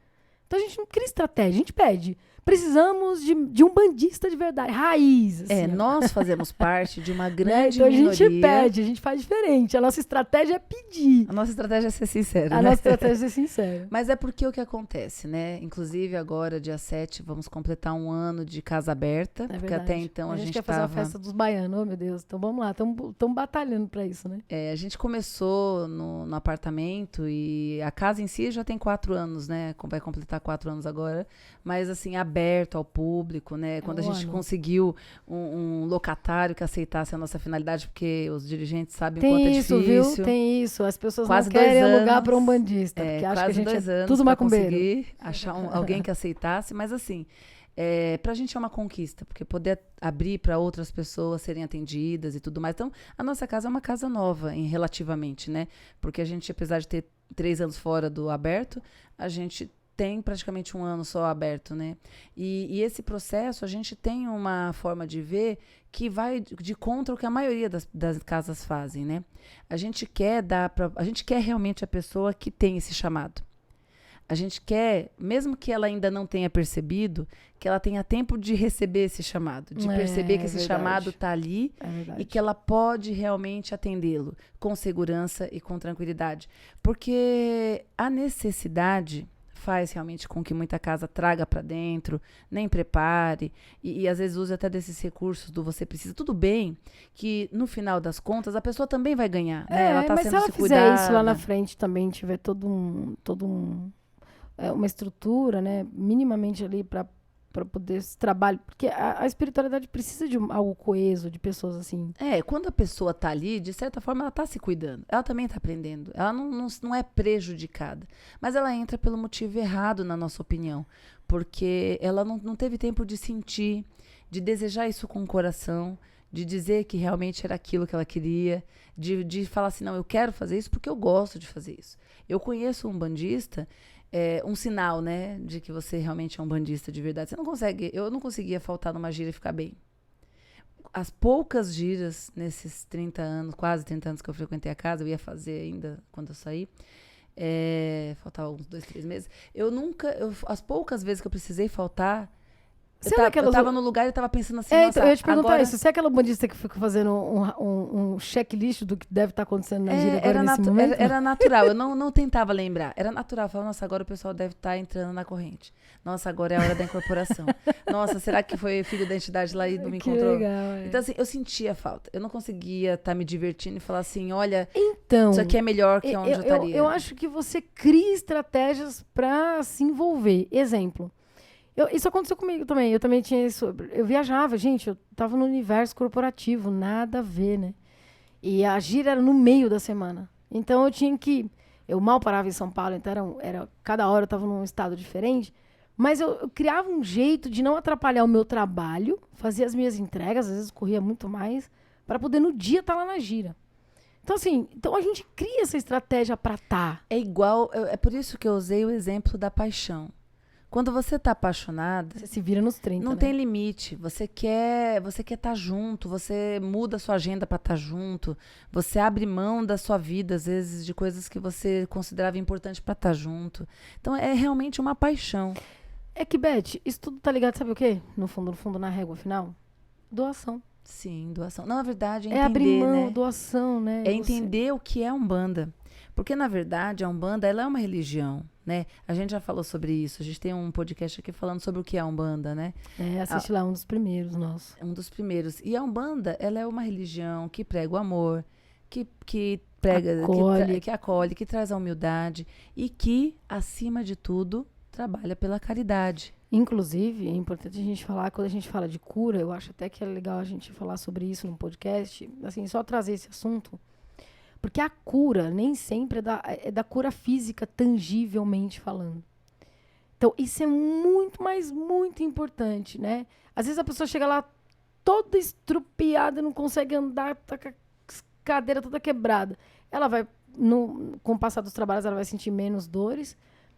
Então a gente não cria estratégia, a gente pede. Precisamos de um bandista de verdade, raiz. Assim, nós fazemos parte de uma grande então minoria. a gente pede, a gente faz diferente. A nossa estratégia é pedir. A nossa estratégia é ser sincera, A né? nossa estratégia é ser sincera. Mas é porque o que acontece, né? Inclusive agora, dia 7, vamos completar um ano de casa aberta. Porque verdade. até então a gente quer fazer uma festa dos baianos, oh meu Deus. Então vamos lá, estamos batalhando pra isso, né? A gente começou no apartamento e a casa em si já tem 4 anos, né? Vai completar 4 anos agora. Mas assim, aberto ao público, né? Quando a gente conseguiu um locatário que aceitasse a nossa finalidade, porque os dirigentes sabem o quanto é difícil. Tem isso, viu? Tem isso. As pessoas quase não querem 2 alugar anos, para um bandista, porque acham que a gente 2 é anos tudo pra macumbeiro. conseguir achar alguém que aceitasse, mas assim, pra gente é uma conquista, porque poder abrir para outras pessoas serem atendidas e tudo mais. Então, a nossa casa é uma casa nova, relativamente, né? Porque a gente, apesar de ter 3 anos fora do aberto, a gente tem praticamente 1 ano só aberto, né? E esse processo, a gente tem uma forma de ver que vai de contra o que a maioria das casas fazem, né? A gente quer realmente a pessoa que tem esse chamado. A gente quer, mesmo que ela ainda não tenha percebido, que ela tenha tempo de receber esse chamado, de perceber que esse chamado está ali e que ela pode realmente atendê-lo com segurança e com tranquilidade. Porque a necessidade faz realmente com que muita casa traga para dentro, nem prepare, e às vezes use até desses recursos do você precisa. Tudo bem que, no final das contas, a pessoa também vai ganhar, né? Ela tá mas sendo se ela cuidada. fizer isso lá na frente também, tiver uma estrutura, né, minimamente ali para poder esse trabalho, porque a espiritualidade precisa de algo coeso, de pessoas assim. Quando a pessoa tá ali, de certa forma, ela tá se cuidando. Ela também tá aprendendo. Ela não é prejudicada. Mas ela entra pelo motivo errado, na nossa opinião. Porque ela não teve tempo de sentir, de desejar isso com o coração, de dizer que realmente era aquilo que ela queria, de falar assim, não, eu quero fazer isso porque eu gosto de fazer isso. Eu conheço um bandista, um sinal, né, de que você realmente é um bandista de verdade. Eu não conseguia faltar numa gira e ficar bem. As poucas giras nesses 30 anos, quase 30 anos que eu frequentei a casa, eu ia fazer ainda quando eu saí, faltava uns 2, 3 meses. As poucas vezes que eu precisei faltar, eu tava no lugar e tava pensando assim, nossa, então, eu ia te perguntar agora... isso. Você é aquela bandista que fica fazendo um checklist do que deve estar acontecendo na gira agora nesse momento? Era natural, eu não tentava lembrar. Era natural, eu falava, nossa, agora o pessoal deve estar entrando na corrente. Nossa, agora é a hora da incorporação. Nossa, será que foi filho da entidade lá e não me encontrou? Legal, Então, assim, eu sentia falta. Eu não conseguia estar me divertindo e falar assim, olha, então, isso aqui é melhor que onde eu estaria. Eu acho que você cria estratégias para se envolver. Exemplo. Isso aconteceu comigo também. Eu também tinha isso. Eu viajava, gente. Eu tava no universo corporativo, nada a ver, né? E a gira era no meio da semana. Então eu tinha que. Eu mal parava em São Paulo, então cada hora eu tava num estado diferente. Mas eu criava um jeito de não atrapalhar o meu trabalho, fazia as minhas entregas, às vezes corria muito mais, para poder no dia estar lá na gira. Então, assim, a gente cria essa estratégia para estar. É igual. É por isso que eu usei o exemplo da paixão. Quando você tá apaixonada... Você se vira nos 30, Não né? tem limite. Você quer estar junto, você muda a sua agenda para estar junto, você abre mão da sua vida, às vezes, de coisas que você considerava importante para estar junto. Então, é realmente uma paixão. É que, Beth, isso tudo tá ligado, sabe o quê? No fundo, na régua final? Doação. Sim, doação. Não, na verdade, é entender, abrir mão, né? doação, né? É entender o que é Umbanda. Porque, na verdade, a Umbanda, ela é uma religião, né? A gente já falou sobre isso. A gente tem um podcast aqui falando sobre o que é a Umbanda, né? Assiste lá, um dos primeiros nossos. Um dos primeiros. E a Umbanda, ela é uma religião que prega o amor, que prega, que acolhe, que traz a humildade e que, acima de tudo, trabalha pela caridade. Inclusive, é importante a gente falar, quando a gente fala de cura, eu acho até que é legal a gente falar sobre isso no podcast, assim, só trazer esse assunto. Porque a cura nem sempre é da cura física, tangivelmente falando. Então, isso é muito, mas muito importante, né? Às vezes a pessoa chega lá toda estrupiada, não consegue andar, tá com a cadeira toda quebrada. Ela vai, com o passar dos trabalhos, ela vai sentir menos dores.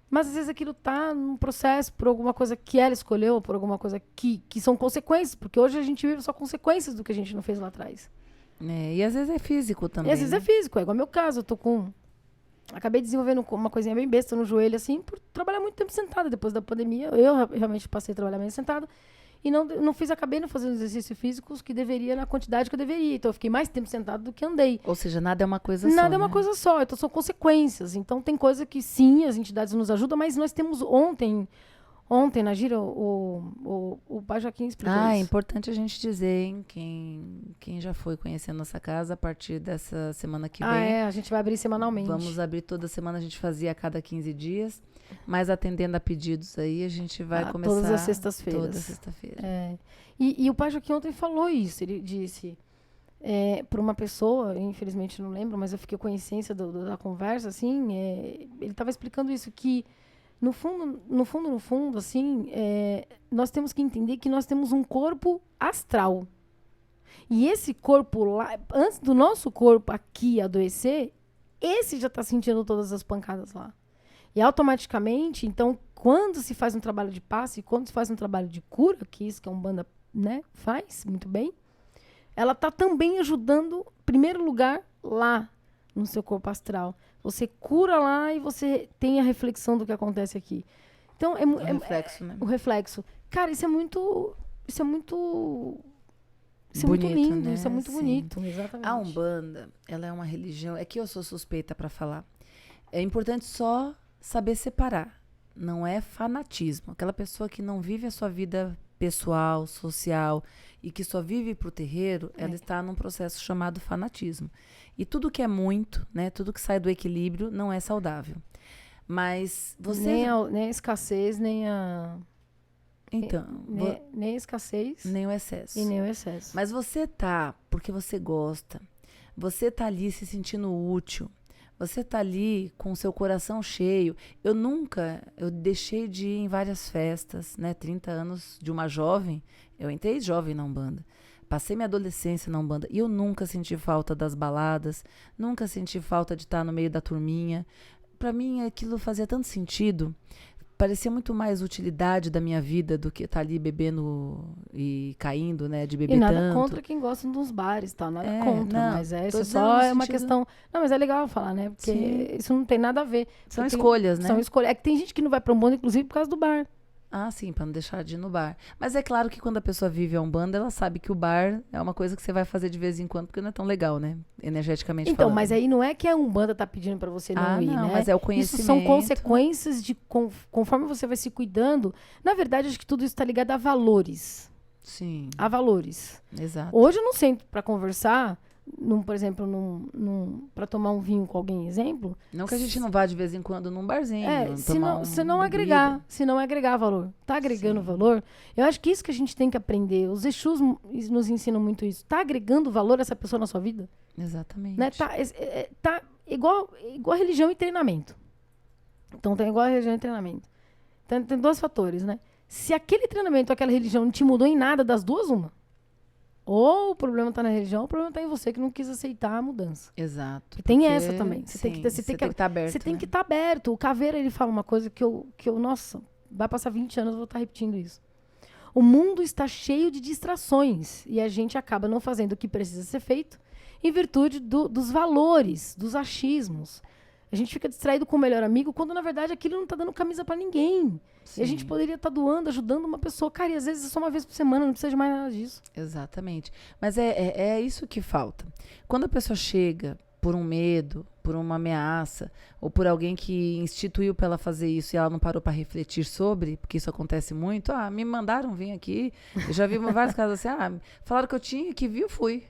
Mas às vezes aquilo tá num processo por alguma coisa que ela escolheu, por alguma coisa que são consequências. Porque hoje a gente vive só consequências do que a gente não fez lá atrás. E às vezes é físico também. E às vezes é físico, é igual meu caso. Eu tô acabei desenvolvendo uma coisinha bem besta no joelho, assim, por trabalhar muito tempo sentada. Depois da pandemia, eu realmente passei a trabalhar mais sentada. E acabei não fazendo exercícios físicos que deveria na quantidade que eu deveria. Então eu fiquei mais tempo sentada do que andei. Ou seja, nada é uma coisa só. Nada é uma coisa só, então são consequências. Então tem coisa que sim, as entidades nos ajudam, mas nós temos ontem na gira, o Pai Joaquim explicou isso. É importante a gente dizer, hein? Quem já foi conhecendo nossa casa, a partir dessa semana que vem. A gente vai abrir semanalmente. Vamos abrir toda semana, a gente fazia a cada 15 dias. Mas atendendo a pedidos aí, a gente vai começar... Todas as sextas-feiras. Toda sexta-feira. E o Pai Joaquim ontem falou isso, ele disse... para uma pessoa, infelizmente não lembro, mas eu fiquei com consciência da conversa, assim, ele estava explicando isso, que no fundo, assim, nós temos que entender que nós temos um corpo astral. E esse corpo lá, antes do nosso corpo aqui adoecer, esse já está sentindo todas as pancadas lá. E automaticamente, então, quando se faz um trabalho de passe, quando se faz um trabalho de cura, que isso que a Umbanda, né, faz muito bem, ela está também ajudando, em primeiro lugar, lá no seu corpo astral. Você cura lá e você tem a reflexão do que acontece aqui. Então, o reflexo, né? O reflexo. Cara, isso é muito bonito, lindo, né? isso é muito Sim. bonito. Exatamente. A Umbanda, ela é uma religião... É que eu sou suspeita para falar. É importante só saber separar. Não é fanatismo. Aquela pessoa que não vive a sua vida pessoal, social e que só vive pro terreiro, ela está num processo chamado fanatismo. E tudo que é muito, né, tudo que sai do equilíbrio não é saudável. Mas você... Nem a escassez, nem a... Então... Nem a escassez... Nem o excesso. E nem o excesso. Mas você tá porque você gosta. Você tá ali se sentindo útil. Você tá ali com o seu coração cheio. Eu deixei de ir em várias festas, né? 30 anos de uma jovem. Eu entrei jovem na Umbanda. passei minha adolescência na Umbanda e eu nunca senti falta das baladas, nunca senti falta de estar no meio da turminha. Pra mim, aquilo fazia tanto sentido. Parecia muito mais utilidade da minha vida do que estar ali bebendo e caindo, né? De beber E nada tanto. contra quem gosta dos bares, tá? Nada É, contra, não, mas tô isso dizendo só no é uma sentido- questão... Não, mas é legal falar, né? Porque Sim. isso não tem nada a ver. São Porque escolhas, né? São escolhas. É que tem gente que não vai pra Umbanda, inclusive, por causa do bar. Ah, sim, pra não deixar de ir no bar. Mas é claro que quando a pessoa vive a Umbanda, ela sabe que o bar é uma coisa que você vai fazer de vez em quando, porque não é tão legal, né? Energeticamente Então, falando. mas aí não é que a Umbanda tá pedindo pra você não ir, não, né? mas é o Isso conhecimento. são consequências de conforme você vai se cuidando. Na verdade, acho que tudo isso tá ligado a valores. Sim, A valores. exato. Hoje eu não sento pra conversar, por exemplo, pra tomar um vinho com alguém, exemplo. Não que a gente não vá de vez em quando num barzinho, tomar Se não uma agregar, bebida. se não agregar valor. Tá agregando Sim. valor? Eu acho que isso que a gente tem que aprender. Os Exus nos ensinam muito isso. Tá agregando valor essa pessoa na sua vida? Exatamente. Né? Tá igual religião e treinamento. Então tem igual religião e treinamento. Então, tem dois fatores, né? Se aquele treinamento, aquela religião não te mudou em nada das duas, uma. Ou o problema tá na religião, ou o problema tá em você que não quis aceitar a mudança. Exato. E tem porque, essa também. Você tem que estar aberto. Você tem né? que estar aberto. O Caveira, ele fala uma coisa que eu, nossa, vai passar 20 anos, eu vou estar repetindo isso. O mundo está cheio de distrações e a gente acaba não fazendo o que precisa ser feito em virtude dos valores, dos achismos. A gente fica distraído com o melhor amigo quando, na verdade, aquilo não está dando camisa para ninguém. E a gente Sim. poderia estar doando, ajudando uma pessoa. Cara, e às vezes é só uma vez por semana, não precisa de mais nada disso. Exatamente. Mas é isso que falta. Quando a pessoa chega por um medo, por uma ameaça, ou por alguém que instituiu para ela fazer isso e ela não parou para refletir sobre, porque isso acontece muito. Me mandaram vir aqui. Eu já vi vários casos assim. Falaram que eu tinha, que viu, fui.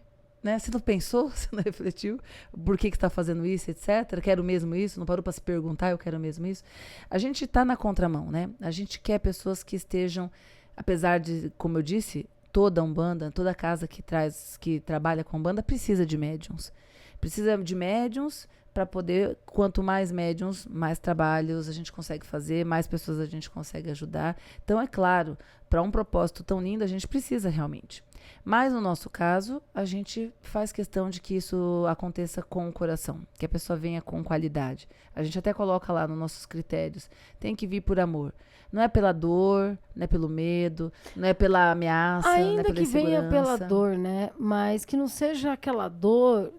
Né? Você não pensou, você não refletiu por que está fazendo isso, etc. Quero mesmo isso, não parou para se perguntar, eu quero mesmo isso. A gente está na contramão, né? A gente quer pessoas que estejam, apesar de, como eu disse, toda Umbanda, toda casa que trabalha com Umbanda precisa de médiums. Precisa de médiums para poder, quanto mais médiums, mais trabalhos a gente consegue fazer, mais pessoas a gente consegue ajudar. Então, é claro, para um propósito tão lindo, a gente precisa realmente. Mas, no nosso caso, a gente faz questão de que isso aconteça com o coração, que a pessoa venha com qualidade. A gente até coloca lá nos nossos critérios, tem que vir por amor. Não é pela dor, não é pelo medo, não é pela ameaça, não é Ainda pela que venha pela insegurança. dor, né? Mas que não seja aquela dor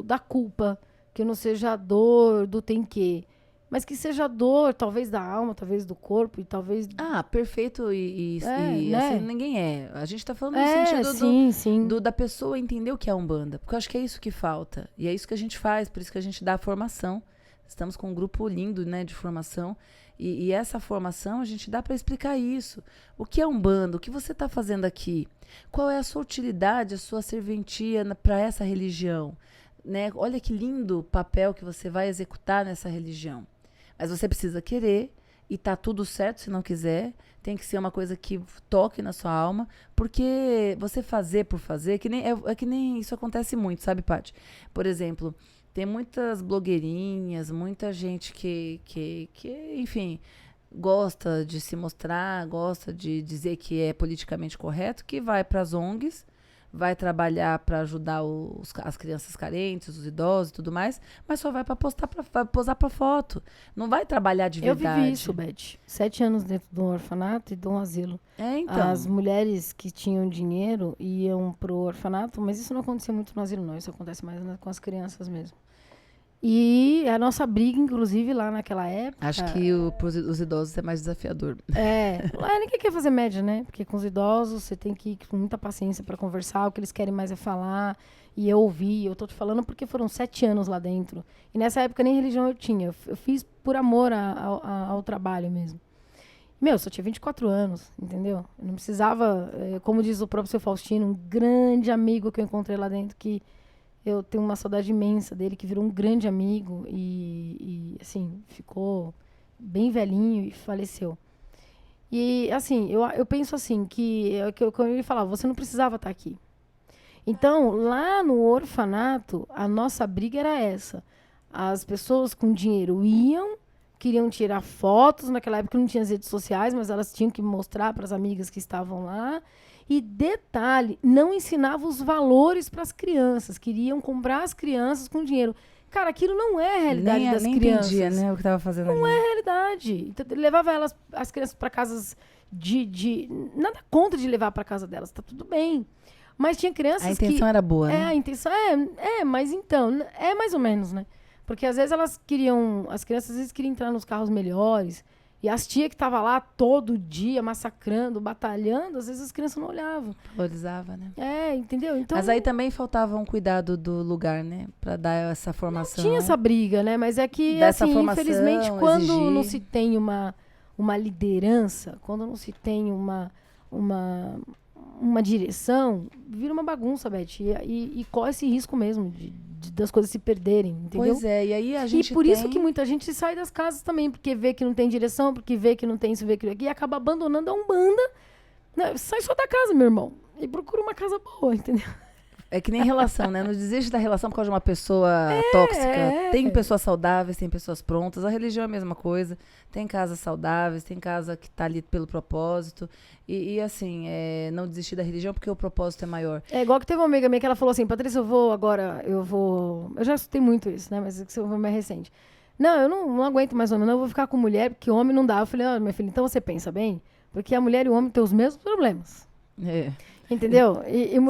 da culpa, que não seja a dor do tem que, mas que seja a dor, talvez da alma, talvez do corpo, e talvez... Perfeito e né? assim ninguém é. A gente tá falando no sentido sim. da pessoa entender o que é Umbanda. Porque eu acho que é isso que falta. E é isso que a gente faz, por isso que a gente dá a formação. Estamos com um grupo lindo, né, de formação. E essa formação a gente dá para explicar isso. O que é Umbanda? O que você está fazendo aqui? Qual é a sua utilidade, a sua serventia para essa religião? Né? Olha que lindo papel que você vai executar nessa religião. Mas você precisa querer, e tá tudo certo se não quiser. Tem que ser uma coisa que toque na sua alma, porque você fazer por fazer, que nem isso acontece muito, sabe, Paty? Por exemplo, tem muitas blogueirinhas, muita gente que enfim, gosta de se mostrar, gosta de dizer que é politicamente correto, que vai para as ONGs, vai trabalhar para ajudar as crianças carentes, os idosos e tudo mais, mas só vai para posar para foto. Não vai trabalhar de Eu verdade. vivi isso, Beth. 7 anos dentro de um orfanato e de um asilo. Então. As mulheres que tinham dinheiro iam pro orfanato, mas isso não acontecia muito no asilo, não. Isso acontece mais com as crianças mesmo. E a nossa briga, inclusive, lá naquela época... Acho que os idosos é mais desafiador. Lá ninguém quer fazer média, né? Porque com os idosos você tem que ir com muita paciência para conversar. O que eles querem mais é falar e eu ouvir. Eu tô te falando porque foram 7 anos lá dentro. E nessa época nem religião eu tinha. Eu fiz por amor ao trabalho mesmo. Eu só tinha 24 anos, entendeu? Eu não precisava, como diz o próprio seu Faustino, um grande amigo que eu encontrei lá dentro, que eu tenho uma saudade imensa dele, que virou um grande amigo e assim, ficou bem velhinho e faleceu. E, assim, eu penso assim, que eu ia falar, você não precisava estar aqui. Então, lá no orfanato, a nossa briga era essa. As pessoas com dinheiro iam, queriam tirar fotos, naquela época não tinha as redes sociais, mas elas tinham que mostrar para as amigas que estavam lá, E detalhe, não ensinava os valores para as crianças. Queriam comprar as crianças com dinheiro. Cara, aquilo não é a realidade das nem crianças. entendia, né, o que tava fazendo ali. Não é a realidade. Então, levava as crianças para casas nada contra de levar para casa delas, tá tudo bem. Mas tinha crianças A intenção era boa, né? a intenção mas então, é mais ou menos, né? Porque às vezes as crianças às vezes queriam entrar nos carros melhores, e as tias que estavam lá todo dia massacrando, batalhando, às vezes as crianças não olhavam. Valorizava, né? Entendeu? Então, mas aí também faltava um cuidado do lugar, né? Pra dar essa formação. tinha essa briga, né? Mas é que, dessa assim, formação, infelizmente, quando exigir. não se tem uma liderança, quando não se tem uma direção, vira uma bagunça, Beth. E corre esse risco mesmo das coisas se perderem, entendeu? Pois é, e aí a gente E por isso que muita gente sai das casas também, porque vê que não tem direção, porque vê que não tem isso, vê que aqui, e acaba abandonando a Umbanda. Né? Sai só da casa, meu irmão, e procura uma casa boa, entendeu? É que nem relação, né? Não desiste da relação por causa de uma pessoa tóxica. Tem pessoas saudáveis, tem pessoas prontas. A religião é a mesma coisa. Tem casas saudáveis, tem casa que tá ali pelo propósito. E assim, não desistir da religião porque o propósito é maior. É igual que teve uma amiga minha que ela falou assim, Patrícia, eu já escutei muito isso, né? Mas isso foi mais recente. Não, eu não aguento mais homem, não, eu vou ficar com mulher, porque homem não dá. Eu falei, minha filha, então você pensa bem, porque a mulher e o homem têm os mesmos problemas. É. Entendeu?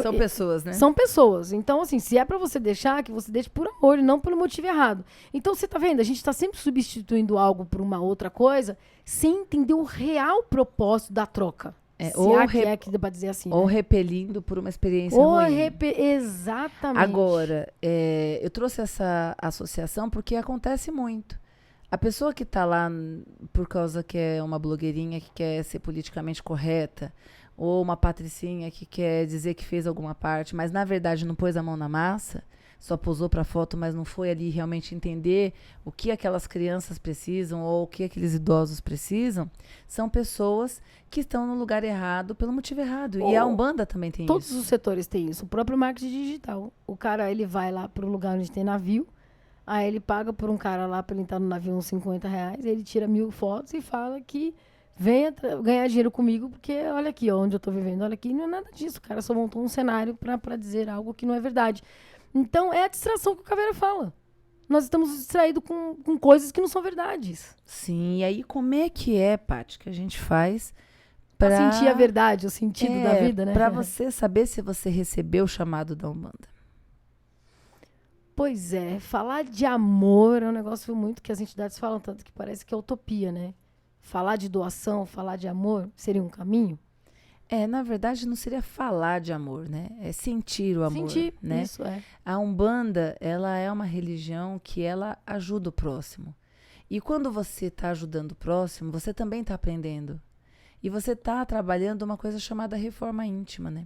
São pessoas, né? São pessoas. Então, assim, se é pra você deixar, que você deixe por amor e não pelo motivo errado. Então, você tá vendo? A gente tá sempre substituindo algo por uma outra coisa sem entender o real propósito da troca. Que dá pra dizer assim. Ou né? repelindo por uma experiência ruim. Exatamente. Agora, eu trouxe essa associação porque acontece muito. A pessoa que tá lá por causa que é uma blogueirinha que quer ser politicamente correta, ou uma patricinha que quer dizer que fez alguma parte, mas na verdade não pôs a mão na massa, só posou para foto, mas não foi ali realmente entender o que aquelas crianças precisam ou o que aqueles idosos precisam, são pessoas que estão no lugar errado pelo motivo errado. E a Umbanda também tem Todos isso. os setores têm isso. O próprio marketing digital. O cara, ele vai lá pro lugar onde tem navio, aí ele paga por um cara lá pra ele entrar no navio uns R$50, ele tira 1000 fotos e fala que venha ganhar dinheiro comigo, porque olha aqui, onde eu tô vivendo, olha aqui, não é nada disso. O cara só montou um cenário pra dizer algo que não é verdade. Então, é a distração que o Caveira fala. Nós estamos distraídos com coisas que não são verdades. Sim, e aí como é que Paty, que a gente faz pra sentir a verdade, o sentido da vida, né? Pra você saber se você recebeu o chamado da Umbanda. Pois é, falar de amor é um negócio muito que as entidades falam tanto que parece que é utopia, né? Falar de doação, falar de amor, seria um caminho? Na verdade, não seria falar de amor, né? É sentir o amor. Sentir, né? isso é. A Umbanda, ela é uma religião que ela ajuda o próximo. E quando você está ajudando o próximo, você também está aprendendo. E você está trabalhando uma coisa chamada reforma íntima, né?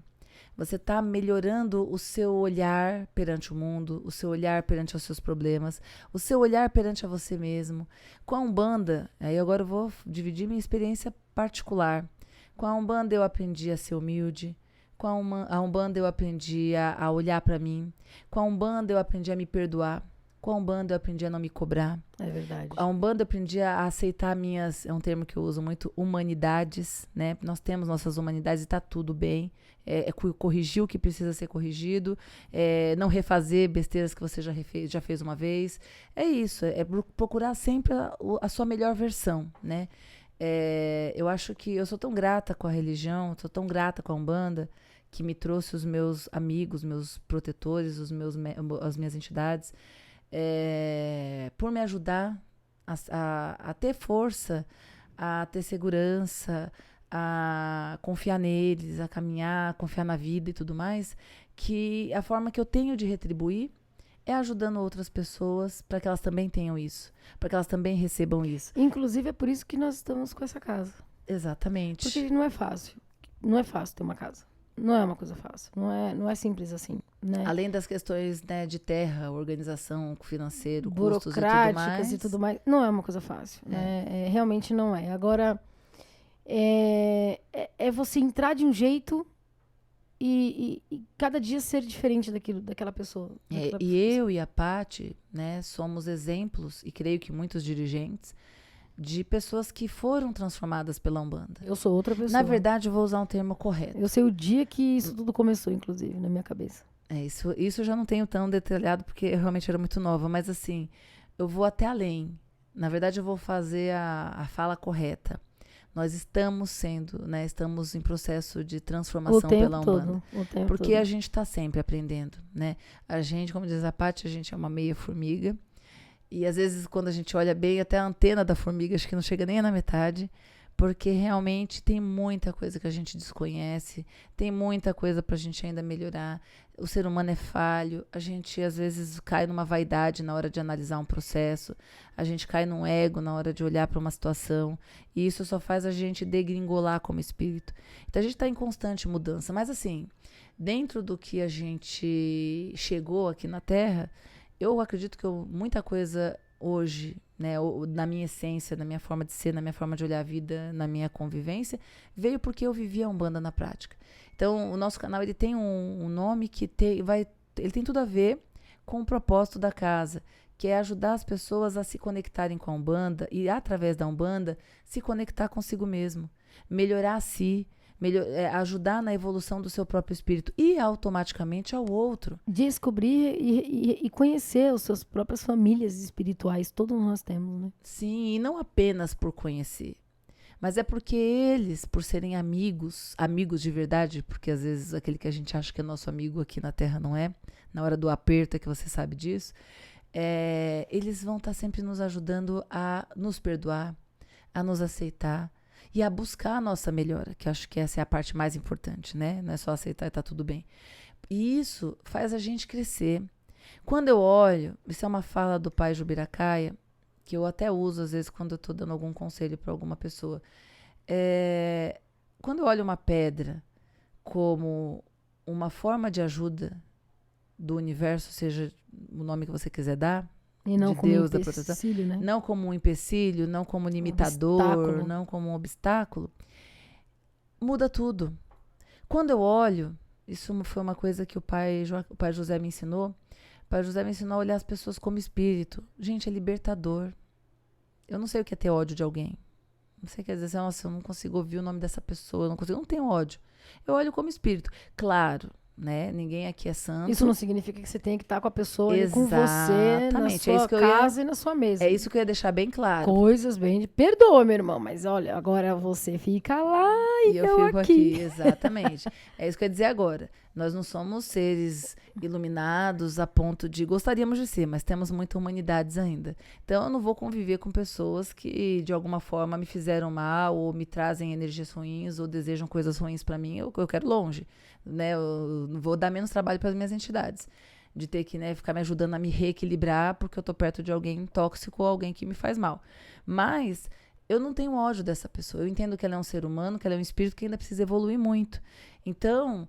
Você está melhorando o seu olhar perante o mundo, o seu olhar perante os seus problemas, o seu olhar perante a você mesmo. Com a Umbanda, aí agora eu vou dividir minha experiência particular. Com a Umbanda eu aprendi a ser humilde. Com a Umbanda eu aprendi a olhar para mim. Com a Umbanda eu aprendi a me perdoar. Com a Umbanda eu aprendi a não me cobrar. É verdade. A Umbanda eu aprendi a aceitar minhas, é um termo que eu uso muito, humanidades, né? Nós temos nossas humanidades e tá tudo bem. Corrigir o que precisa ser corrigido, não refazer besteiras que você já fez uma vez. É isso, procurar sempre a sua melhor versão, né? Eu acho que eu sou tão grata com a religião, sou tão grata com a Umbanda, que me trouxe os meus amigos, meus protetores, as minhas entidades, por me ajudar a ter força, a ter segurança, a confiar neles, a caminhar, a confiar na vida e tudo mais, que a forma que eu tenho de retribuir é ajudando outras pessoas para que elas também tenham isso, para que elas também recebam isso. Inclusive, é por isso que nós estamos com essa casa. Exatamente. Porque não é fácil. Não é fácil ter uma casa. Não é uma coisa fácil. Não é simples assim, né? Além das questões, né, de terra, organização financeiro, custos burocráticas e tudo mais. Não é uma coisa fácil. Né? Realmente não é. Agora, é você entrar de um jeito e cada dia ser diferente daquela pessoa. Eu e a Paty, né, somos exemplos, e creio que muitos dirigentes, de pessoas que foram transformadas pela Umbanda. Eu sou outra pessoa. Na verdade, eu vou usar um termo correto. Eu sei o dia que isso tudo começou, inclusive, na minha cabeça. Isso eu já não tenho tão detalhado, porque eu realmente era muito nova. Mas assim, eu vou até além. Na verdade, eu vou fazer a fala correta. Nós estamos sendo, né? Estamos em processo de transformação pela Umbanda. Porque a gente está sempre aprendendo, né? A gente, como diz a Paty, a gente é uma meia formiga. E às vezes, quando a gente olha bem, até a antena da formiga, acho que não chega nem na metade. Porque realmente tem muita coisa que a gente desconhece, tem muita coisa para a gente ainda melhorar. O ser humano é falho, a gente às vezes cai numa vaidade na hora de analisar um processo, a gente cai num ego na hora de olhar para uma situação, e isso só faz a gente degringolar como espírito. Então a gente está em constante mudança, mas assim, dentro do que a gente chegou aqui na Terra, eu acredito que muita coisa hoje, né, na minha essência, na minha forma de ser, na minha forma de olhar a vida, na minha convivência, veio porque eu vivia a Umbanda na prática. Então, o nosso canal ele tem um nome que ele tem tudo a ver com o propósito da casa, que é ajudar as pessoas a se conectarem com a Umbanda e, através da Umbanda, se conectar consigo mesmo, melhorar a si, ajudar na evolução do seu próprio espírito e automaticamente ao outro. Descobrir e conhecer as suas próprias famílias espirituais, todos nós temos, né? Sim, e não apenas por conhecer, mas é porque eles, por serem amigos de verdade, porque às vezes aquele que a gente acha que é nosso amigo aqui na Terra não é, na hora do aperto é que você sabe disso, eles vão estar sempre nos ajudando a nos perdoar, a nos aceitar, e a buscar a nossa melhora, que eu acho que essa é a parte mais importante, né? Não é só aceitar e tá tudo bem. E isso faz a gente crescer. Quando eu olho, isso é uma fala do pai Jubiracaia, que eu até uso às vezes quando eu tô dando algum conselho para alguma pessoa. Quando eu olho uma pedra como uma forma de ajuda do universo, seja o nome que você quiser dar, e não de como Deus, um empecilho, né? Não como um empecilho, não como um limitador, não como um obstáculo, muda tudo. Quando eu olho, isso foi uma coisa que o pai José me ensinou. O pai José me ensinou a olhar as pessoas como espírito. Gente, é libertador. Eu não sei o que é ter ódio de alguém. Não sei o que é dizer, nossa, eu não consigo ouvir o nome dessa pessoa, eu não tenho ódio. Eu olho como espírito. Claro, né? Ninguém aqui é santo. Isso não significa que você tem que estar com a pessoa ali com você na sua casa e na sua mesa. É isso que eu ia deixar bem claro. Coisas bem perdoa, meu irmão, mas olha, agora você fica lá e eu fico aqui. Exatamente. É isso que eu ia dizer agora. Nós não somos seres iluminados a ponto de... Gostaríamos de ser, mas temos muitas humanidades ainda. Então, eu não vou conviver com pessoas que, de alguma forma, me fizeram mal ou me trazem energias ruins ou desejam coisas ruins para mim. Eu quero longe, né? Eu não vou dar menos trabalho para as minhas entidades. De ter que, né, ficar me ajudando a me reequilibrar porque eu tô perto de alguém tóxico ou alguém que me faz mal. Mas... eu não tenho ódio dessa pessoa. Eu entendo que ela é um ser humano, que ela é um espírito que ainda precisa evoluir muito. Então,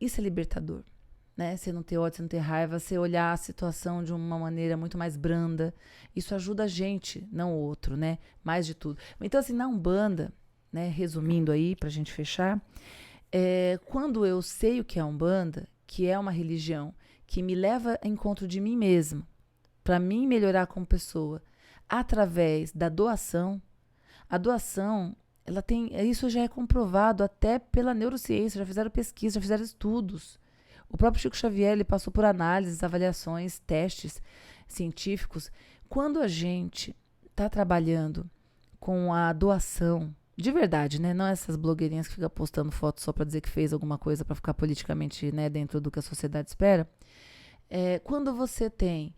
isso é libertador, né? Você não ter ódio, você não ter raiva, você olhar a situação de uma maneira muito mais branda. Isso ajuda a gente, não o outro, né? Mais de tudo. Então, assim, na Umbanda, né? Resumindo aí, pra gente fechar, quando eu sei o que é a Umbanda, que é uma religião que me leva a encontro de mim mesma, para mim melhorar como pessoa, através da doação. A doação, isso já é comprovado até pela neurociência, já fizeram pesquisa, já fizeram estudos. O próprio Chico Xavier, ele passou por análises, avaliações, testes científicos. Quando a gente está trabalhando com a doação, de verdade, né? Não essas blogueirinhas que ficam postando fotos só para dizer que fez alguma coisa para ficar politicamente, né, dentro do que a sociedade espera. Quando você tem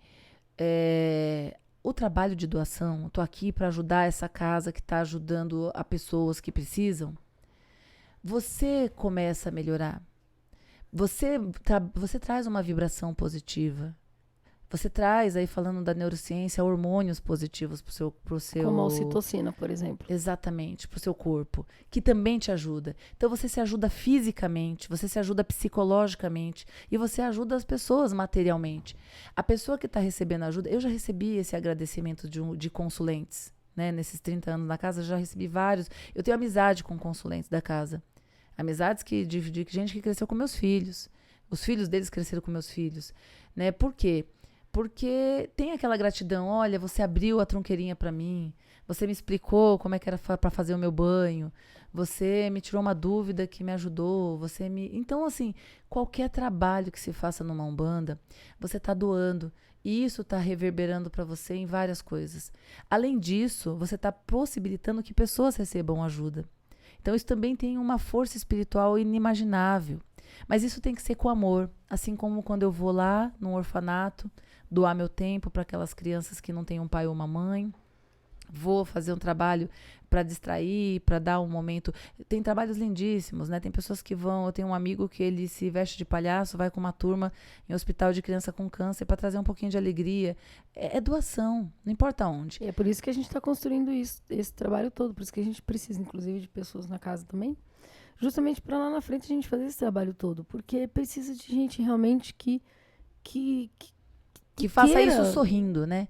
o trabalho de doação, eu tô aqui para ajudar essa casa que está ajudando a pessoas que precisam, você começa a melhorar. Você traz uma vibração positiva. Você traz, aí falando da neurociência, hormônios positivos pro seu... Como a ocitocina, por exemplo. Exatamente, pro seu corpo, que também te ajuda. Então você se ajuda fisicamente, você se ajuda psicologicamente e você ajuda as pessoas materialmente. A pessoa que está recebendo ajuda, eu já recebi esse agradecimento de consulentes, né? Nesses 30 anos na casa, eu já recebi vários. Eu tenho amizade com consulentes da casa. Amizades de gente que cresceu com meus filhos. Os filhos deles cresceram com meus filhos, né? Por quê? Porque tem aquela gratidão, olha, você abriu a tronqueirinha para mim, Você me explicou como é que era para fazer o meu banho. Você me tirou uma dúvida que me ajudou. Então, assim, qualquer trabalho que se faça numa Umbanda, você está doando. E isso está reverberando para você em várias coisas. Além disso, você está possibilitando que pessoas recebam ajuda. Então, isso também tem uma força espiritual inimaginável. Mas isso tem que ser com amor. Assim como quando eu vou lá num orfanato, doar meu tempo para aquelas crianças que não têm um pai ou uma mãe. Vou fazer um trabalho para distrair, para dar um momento. Tem trabalhos lindíssimos, né? Tem pessoas que vão. Eu tenho um amigo que ele se veste de palhaço, vai com uma turma em hospital de criança com câncer para trazer um pouquinho de alegria. É doação, não importa onde. E é por isso que a gente está construindo esse trabalho todo. Por isso que a gente precisa, inclusive, de pessoas na casa também. Justamente para lá na frente a gente fazer esse trabalho todo. Porque precisa de gente realmente que faça queira. Isso sorrindo, né?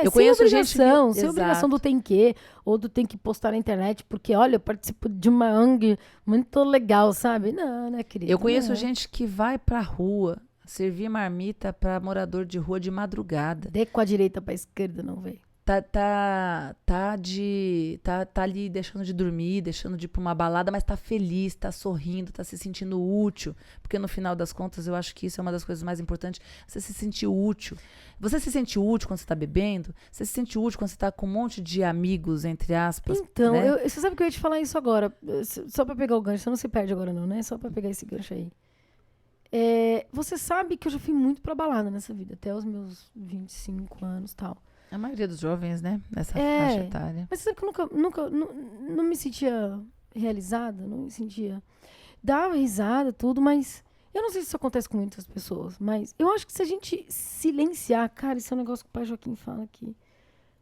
Eu conheço obrigação, sem obrigação do tem que, ou do tem que postar na internet, porque, olha, eu participo de uma ONG muito legal, sabe? Não, né, querida? Eu conheço gente que vai pra rua servir marmita pra morador de rua de madrugada. Dê com a direita pra esquerda, não veio. Tá ali deixando de dormir, deixando de ir pra uma balada, mas tá feliz, tá sorrindo, tá se sentindo útil. Porque no final das contas, eu acho que isso é uma das coisas mais importantes, você se sentir útil. Você se sente útil quando você tá bebendo? Você se sente útil quando você tá com um monte de amigos, entre aspas? Então, né? Você sabe que eu ia te falar isso agora, só pra pegar o gancho, você não se perde agora não, né? Só pra pegar esse gancho aí. Você sabe que eu já fui muito pra balada nessa vida, até os meus 25 anos e tal. A maioria dos jovens, né? Nessa faixa etária. Mas você sabe que eu nunca não me sentia realizada, não me sentia... Dava risada, tudo, mas... Eu não sei se isso acontece com muitas pessoas, mas eu acho que se a gente silenciar... Cara, isso é um negócio que o pai Joaquim fala que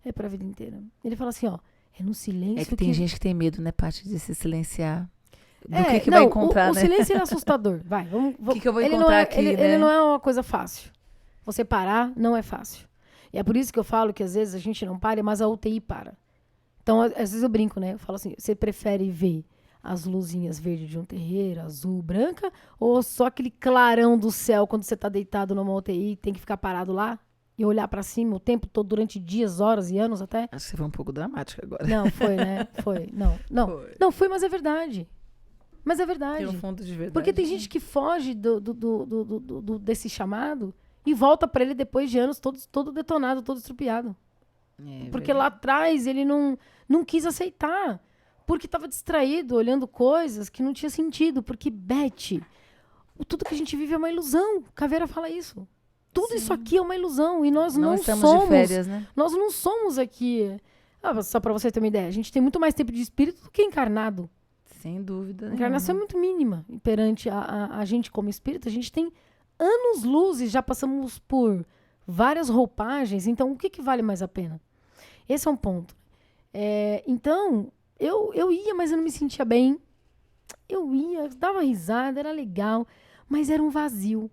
é pra vida inteira. Ele fala assim, ó, é no silêncio É que tem gente que tem medo, né, Paty, de se silenciar. Do que não, vai encontrar, o né? silêncio é assustador. Vai, vamos... O que eu vou encontrar aqui, né? Ele não é uma coisa fácil. Você parar não é fácil. E é por isso que eu falo que às vezes a gente não para, mas a UTI para. Então, às vezes eu brinco, né? Eu falo assim, você prefere ver as luzinhas verdes de um terreiro, azul, branca, ou só aquele clarão do céu quando você tá deitado numa UTI e tem que ficar parado lá e olhar pra cima o tempo todo, durante dias, horas e anos até? Acho que você foi um pouco dramática agora. Não, foi, né? Foi. Não, foi, mas é verdade. Mas é verdade. Tem um fundo de verdade. Porque tem gente que foge desse chamado e volta pra ele depois de anos todo detonado, todo estrupiado. Porque lá atrás ele não quis aceitar. Porque estava distraído, olhando coisas que não tinha sentido. Porque, Beth, tudo que a gente vive é uma ilusão. Caveira fala isso. Tudo isso aqui é uma ilusão. E nós não estamos somos. De férias, né? Nós não somos aqui. Só pra você ter uma ideia. A gente tem muito mais tempo de espírito do que encarnado. Sem dúvida. A encarnação é muito mínima. E perante a gente como espírito, a gente tem anos-luz e já passamos por várias roupagens. Então, o que vale mais a pena? Esse é um ponto. Então, eu ia, mas eu não me sentia bem. Eu ia, dava risada, era legal, mas era um vazio.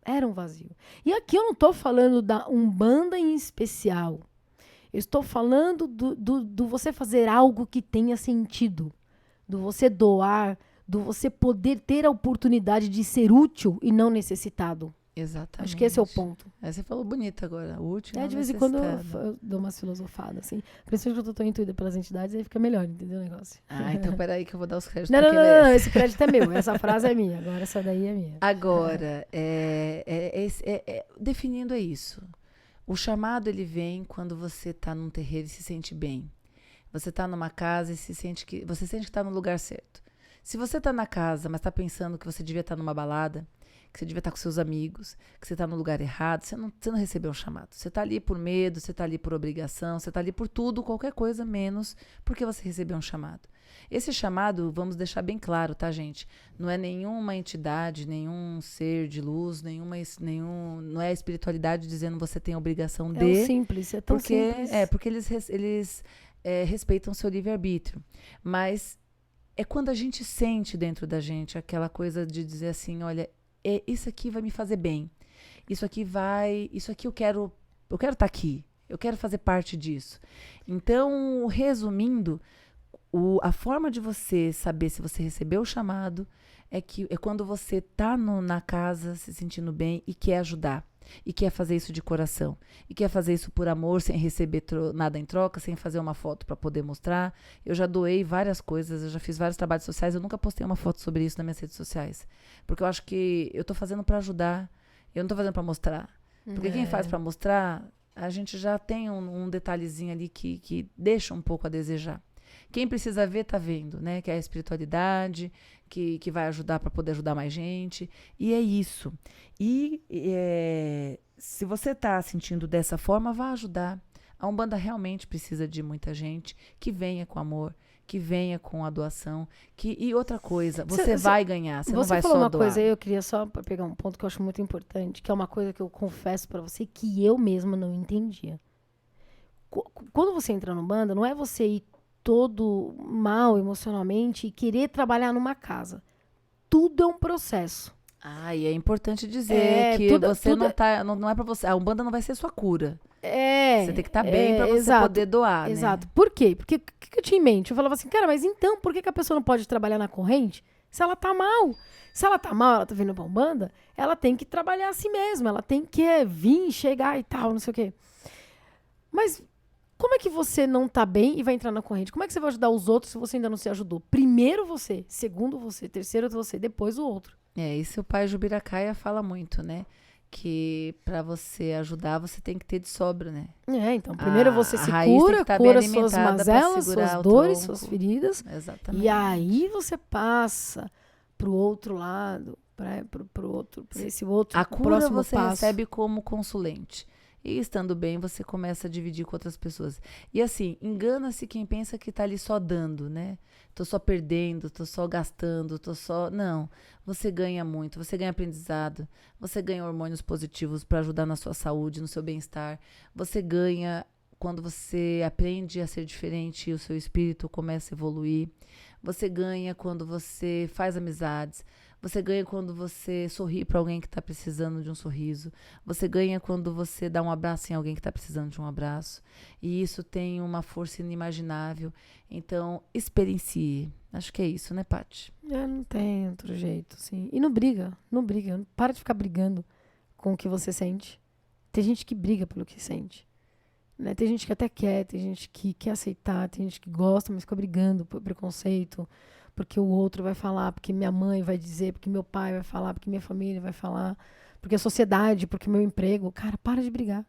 Era um vazio. E aqui eu não estou falando da Umbanda em especial. Eu estou falando do você fazer algo que tenha sentido. Do você doar, do você poder ter a oportunidade de ser útil e não necessitado. Exatamente. Acho que esse é o ponto. Você falou bonito agora, útil. De vez em quando eu dou umas filosofadas, assim. Principalmente quando eu tô intuída pelas entidades, aí fica melhor, entendeu o negócio? Então peraí que eu vou dar os créditos. Não, esse crédito é meu, essa frase é minha, agora essa daí é minha. Agora, definindo é isso. O chamado, ele vem quando você tá num terreiro e se sente bem. Você tá numa casa e você sente que tá no lugar certo. Se você tá na casa, mas tá pensando que você devia estar numa balada, que você devia estar com seus amigos, que você tá no lugar errado, você não recebeu um chamado. Você tá ali por medo, você tá ali por obrigação, você tá ali por tudo, qualquer coisa, menos porque você recebeu um chamado. Esse chamado, vamos deixar bem claro, tá, gente? Não é nenhuma entidade, nenhum ser de luz, não é a espiritualidade dizendo que você tem a obrigação de... É simples, é tão simples. Porque eles respeitam o seu livre-arbítrio. Mas é quando a gente sente dentro da gente aquela coisa de dizer assim, olha, isso aqui vai me fazer bem. Isso aqui eu quero estar aqui. Eu quero fazer parte disso. Então, resumindo, a forma de você saber se você recebeu o chamado é quando você está na casa se sentindo bem e quer ajudar. e quer fazer isso de coração, e quer fazer isso por amor, sem receber nada em troca, sem fazer uma foto para poder mostrar. Eu já doei várias coisas, eu já fiz vários trabalhos sociais, eu nunca postei uma foto sobre isso nas minhas redes sociais, porque eu acho que eu tô fazendo para ajudar, eu não tô fazendo para mostrar. Porque quem faz para mostrar, a gente já tem um detalhezinho ali que deixa um pouco a desejar. Quem precisa ver, tá vendo, né? Que é a espiritualidade, que vai ajudar para poder ajudar mais gente. E é isso. E se você tá sentindo dessa forma, vá ajudar. A Umbanda realmente precisa de muita gente que venha com amor, que venha com a doação. E outra coisa, você vai ganhar, você não vai só doar. Você falou uma coisa aí, eu queria só pegar um ponto que eu acho muito importante, que é uma coisa que eu confesso para você que eu mesma não entendia. Quando você entra no Umbanda, não é você ir todo mal emocionalmente e querer trabalhar numa casa. Tudo é um processo. E é importante dizer que você não é para você. A Umbanda não vai ser sua cura. Você tem que estar bem para você poder doar. Exato. Né? Por quê? Porque o que eu tinha em mente? Eu falava assim, cara, mas então por que a pessoa não pode trabalhar na corrente se ela tá mal? Se ela tá mal, ela tá vindo pra Umbanda, ela tem que trabalhar assim mesmo. Ela tem que vir, chegar e tal, não sei o quê. Mas como é que você não tá bem e vai entrar na corrente? Como é que você vai ajudar os outros se você ainda não se ajudou? Primeiro você, segundo você, terceiro você, depois o outro. Isso o pai Jubiracaia fala muito, né? Que para você ajudar, você tem que ter de sobra, né? Então, primeiro você se cura suas mazelas, suas dores, suas feridas. Exatamente. E aí você passa pro outro lado, pro esse outro A cura próximo você passo. recebe como consulente. E estando bem, você começa a dividir com outras pessoas. E assim, engana-se quem pensa que tá ali só dando, né? Tô só perdendo, tô só gastando, tô só... Não, você ganha muito, você ganha aprendizado, você ganha hormônios positivos para ajudar na sua saúde, no seu bem-estar. Você ganha quando você aprende a ser diferente e o seu espírito começa a evoluir. Você ganha quando você faz amizades. Você ganha quando você sorri para alguém que está precisando de um sorriso. Você ganha quando você dá um abraço em alguém que está precisando de um abraço. E isso tem uma força inimaginável. Então, experiencie. Acho que é isso, né, Paty? Não tem outro jeito, assim. E não briga. Para de ficar brigando com o que você sente. Tem gente que briga pelo que sente. Né? Tem gente que até quer, tem gente que quer aceitar, tem gente que gosta, mas fica brigando por preconceito, porque o outro vai falar, porque minha mãe vai dizer, porque meu pai vai falar, porque minha família vai falar, porque a sociedade, porque meu emprego. Cara, para de brigar.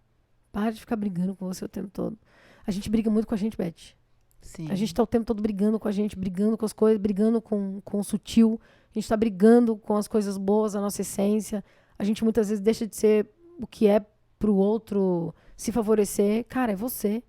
Para de ficar brigando com você o tempo todo. A gente briga muito com a gente, Beth. Sim. A gente tá o tempo todo brigando com a gente, brigando com as coisas, brigando com o sutil. A gente tá brigando com as coisas boas, a nossa essência. A gente muitas vezes deixa de ser o que é pro outro se favorecer. Cara, é você.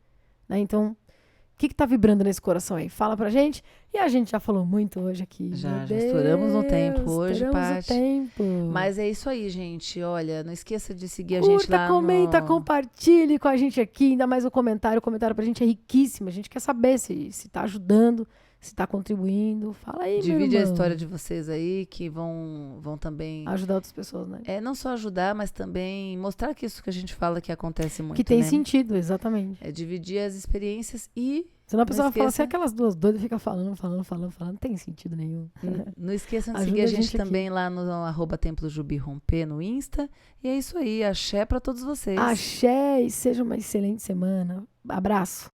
Né? Então, o que tá vibrando nesse coração aí? Fala pra gente. E a gente já falou muito hoje aqui. Já estouramos no tempo hoje, Paty. Tempo. Mas é isso aí, gente. Olha, não esqueça de seguir a gente lá comenta, compartilhe com a gente aqui. Ainda mais o comentário. O comentário pra gente é riquíssimo. A gente quer saber se tá ajudando, se tá contribuindo. Fala aí, Divide meu a irmão. história de vocês aí, que vão também... Ajudar outras pessoas, né? Não só ajudar, mas também mostrar que isso que a gente fala que acontece muito, que tem né? sentido, exatamente. É dividir as experiências e... Senão a pessoa vai falar assim, aquelas duas doidas ficam falando, não tem sentido nenhum. Não esqueçam de seguir a gente também lá no @TemploJubiRomper no Insta. E é isso aí, axé pra todos vocês. Axé e seja uma excelente semana. Abraço.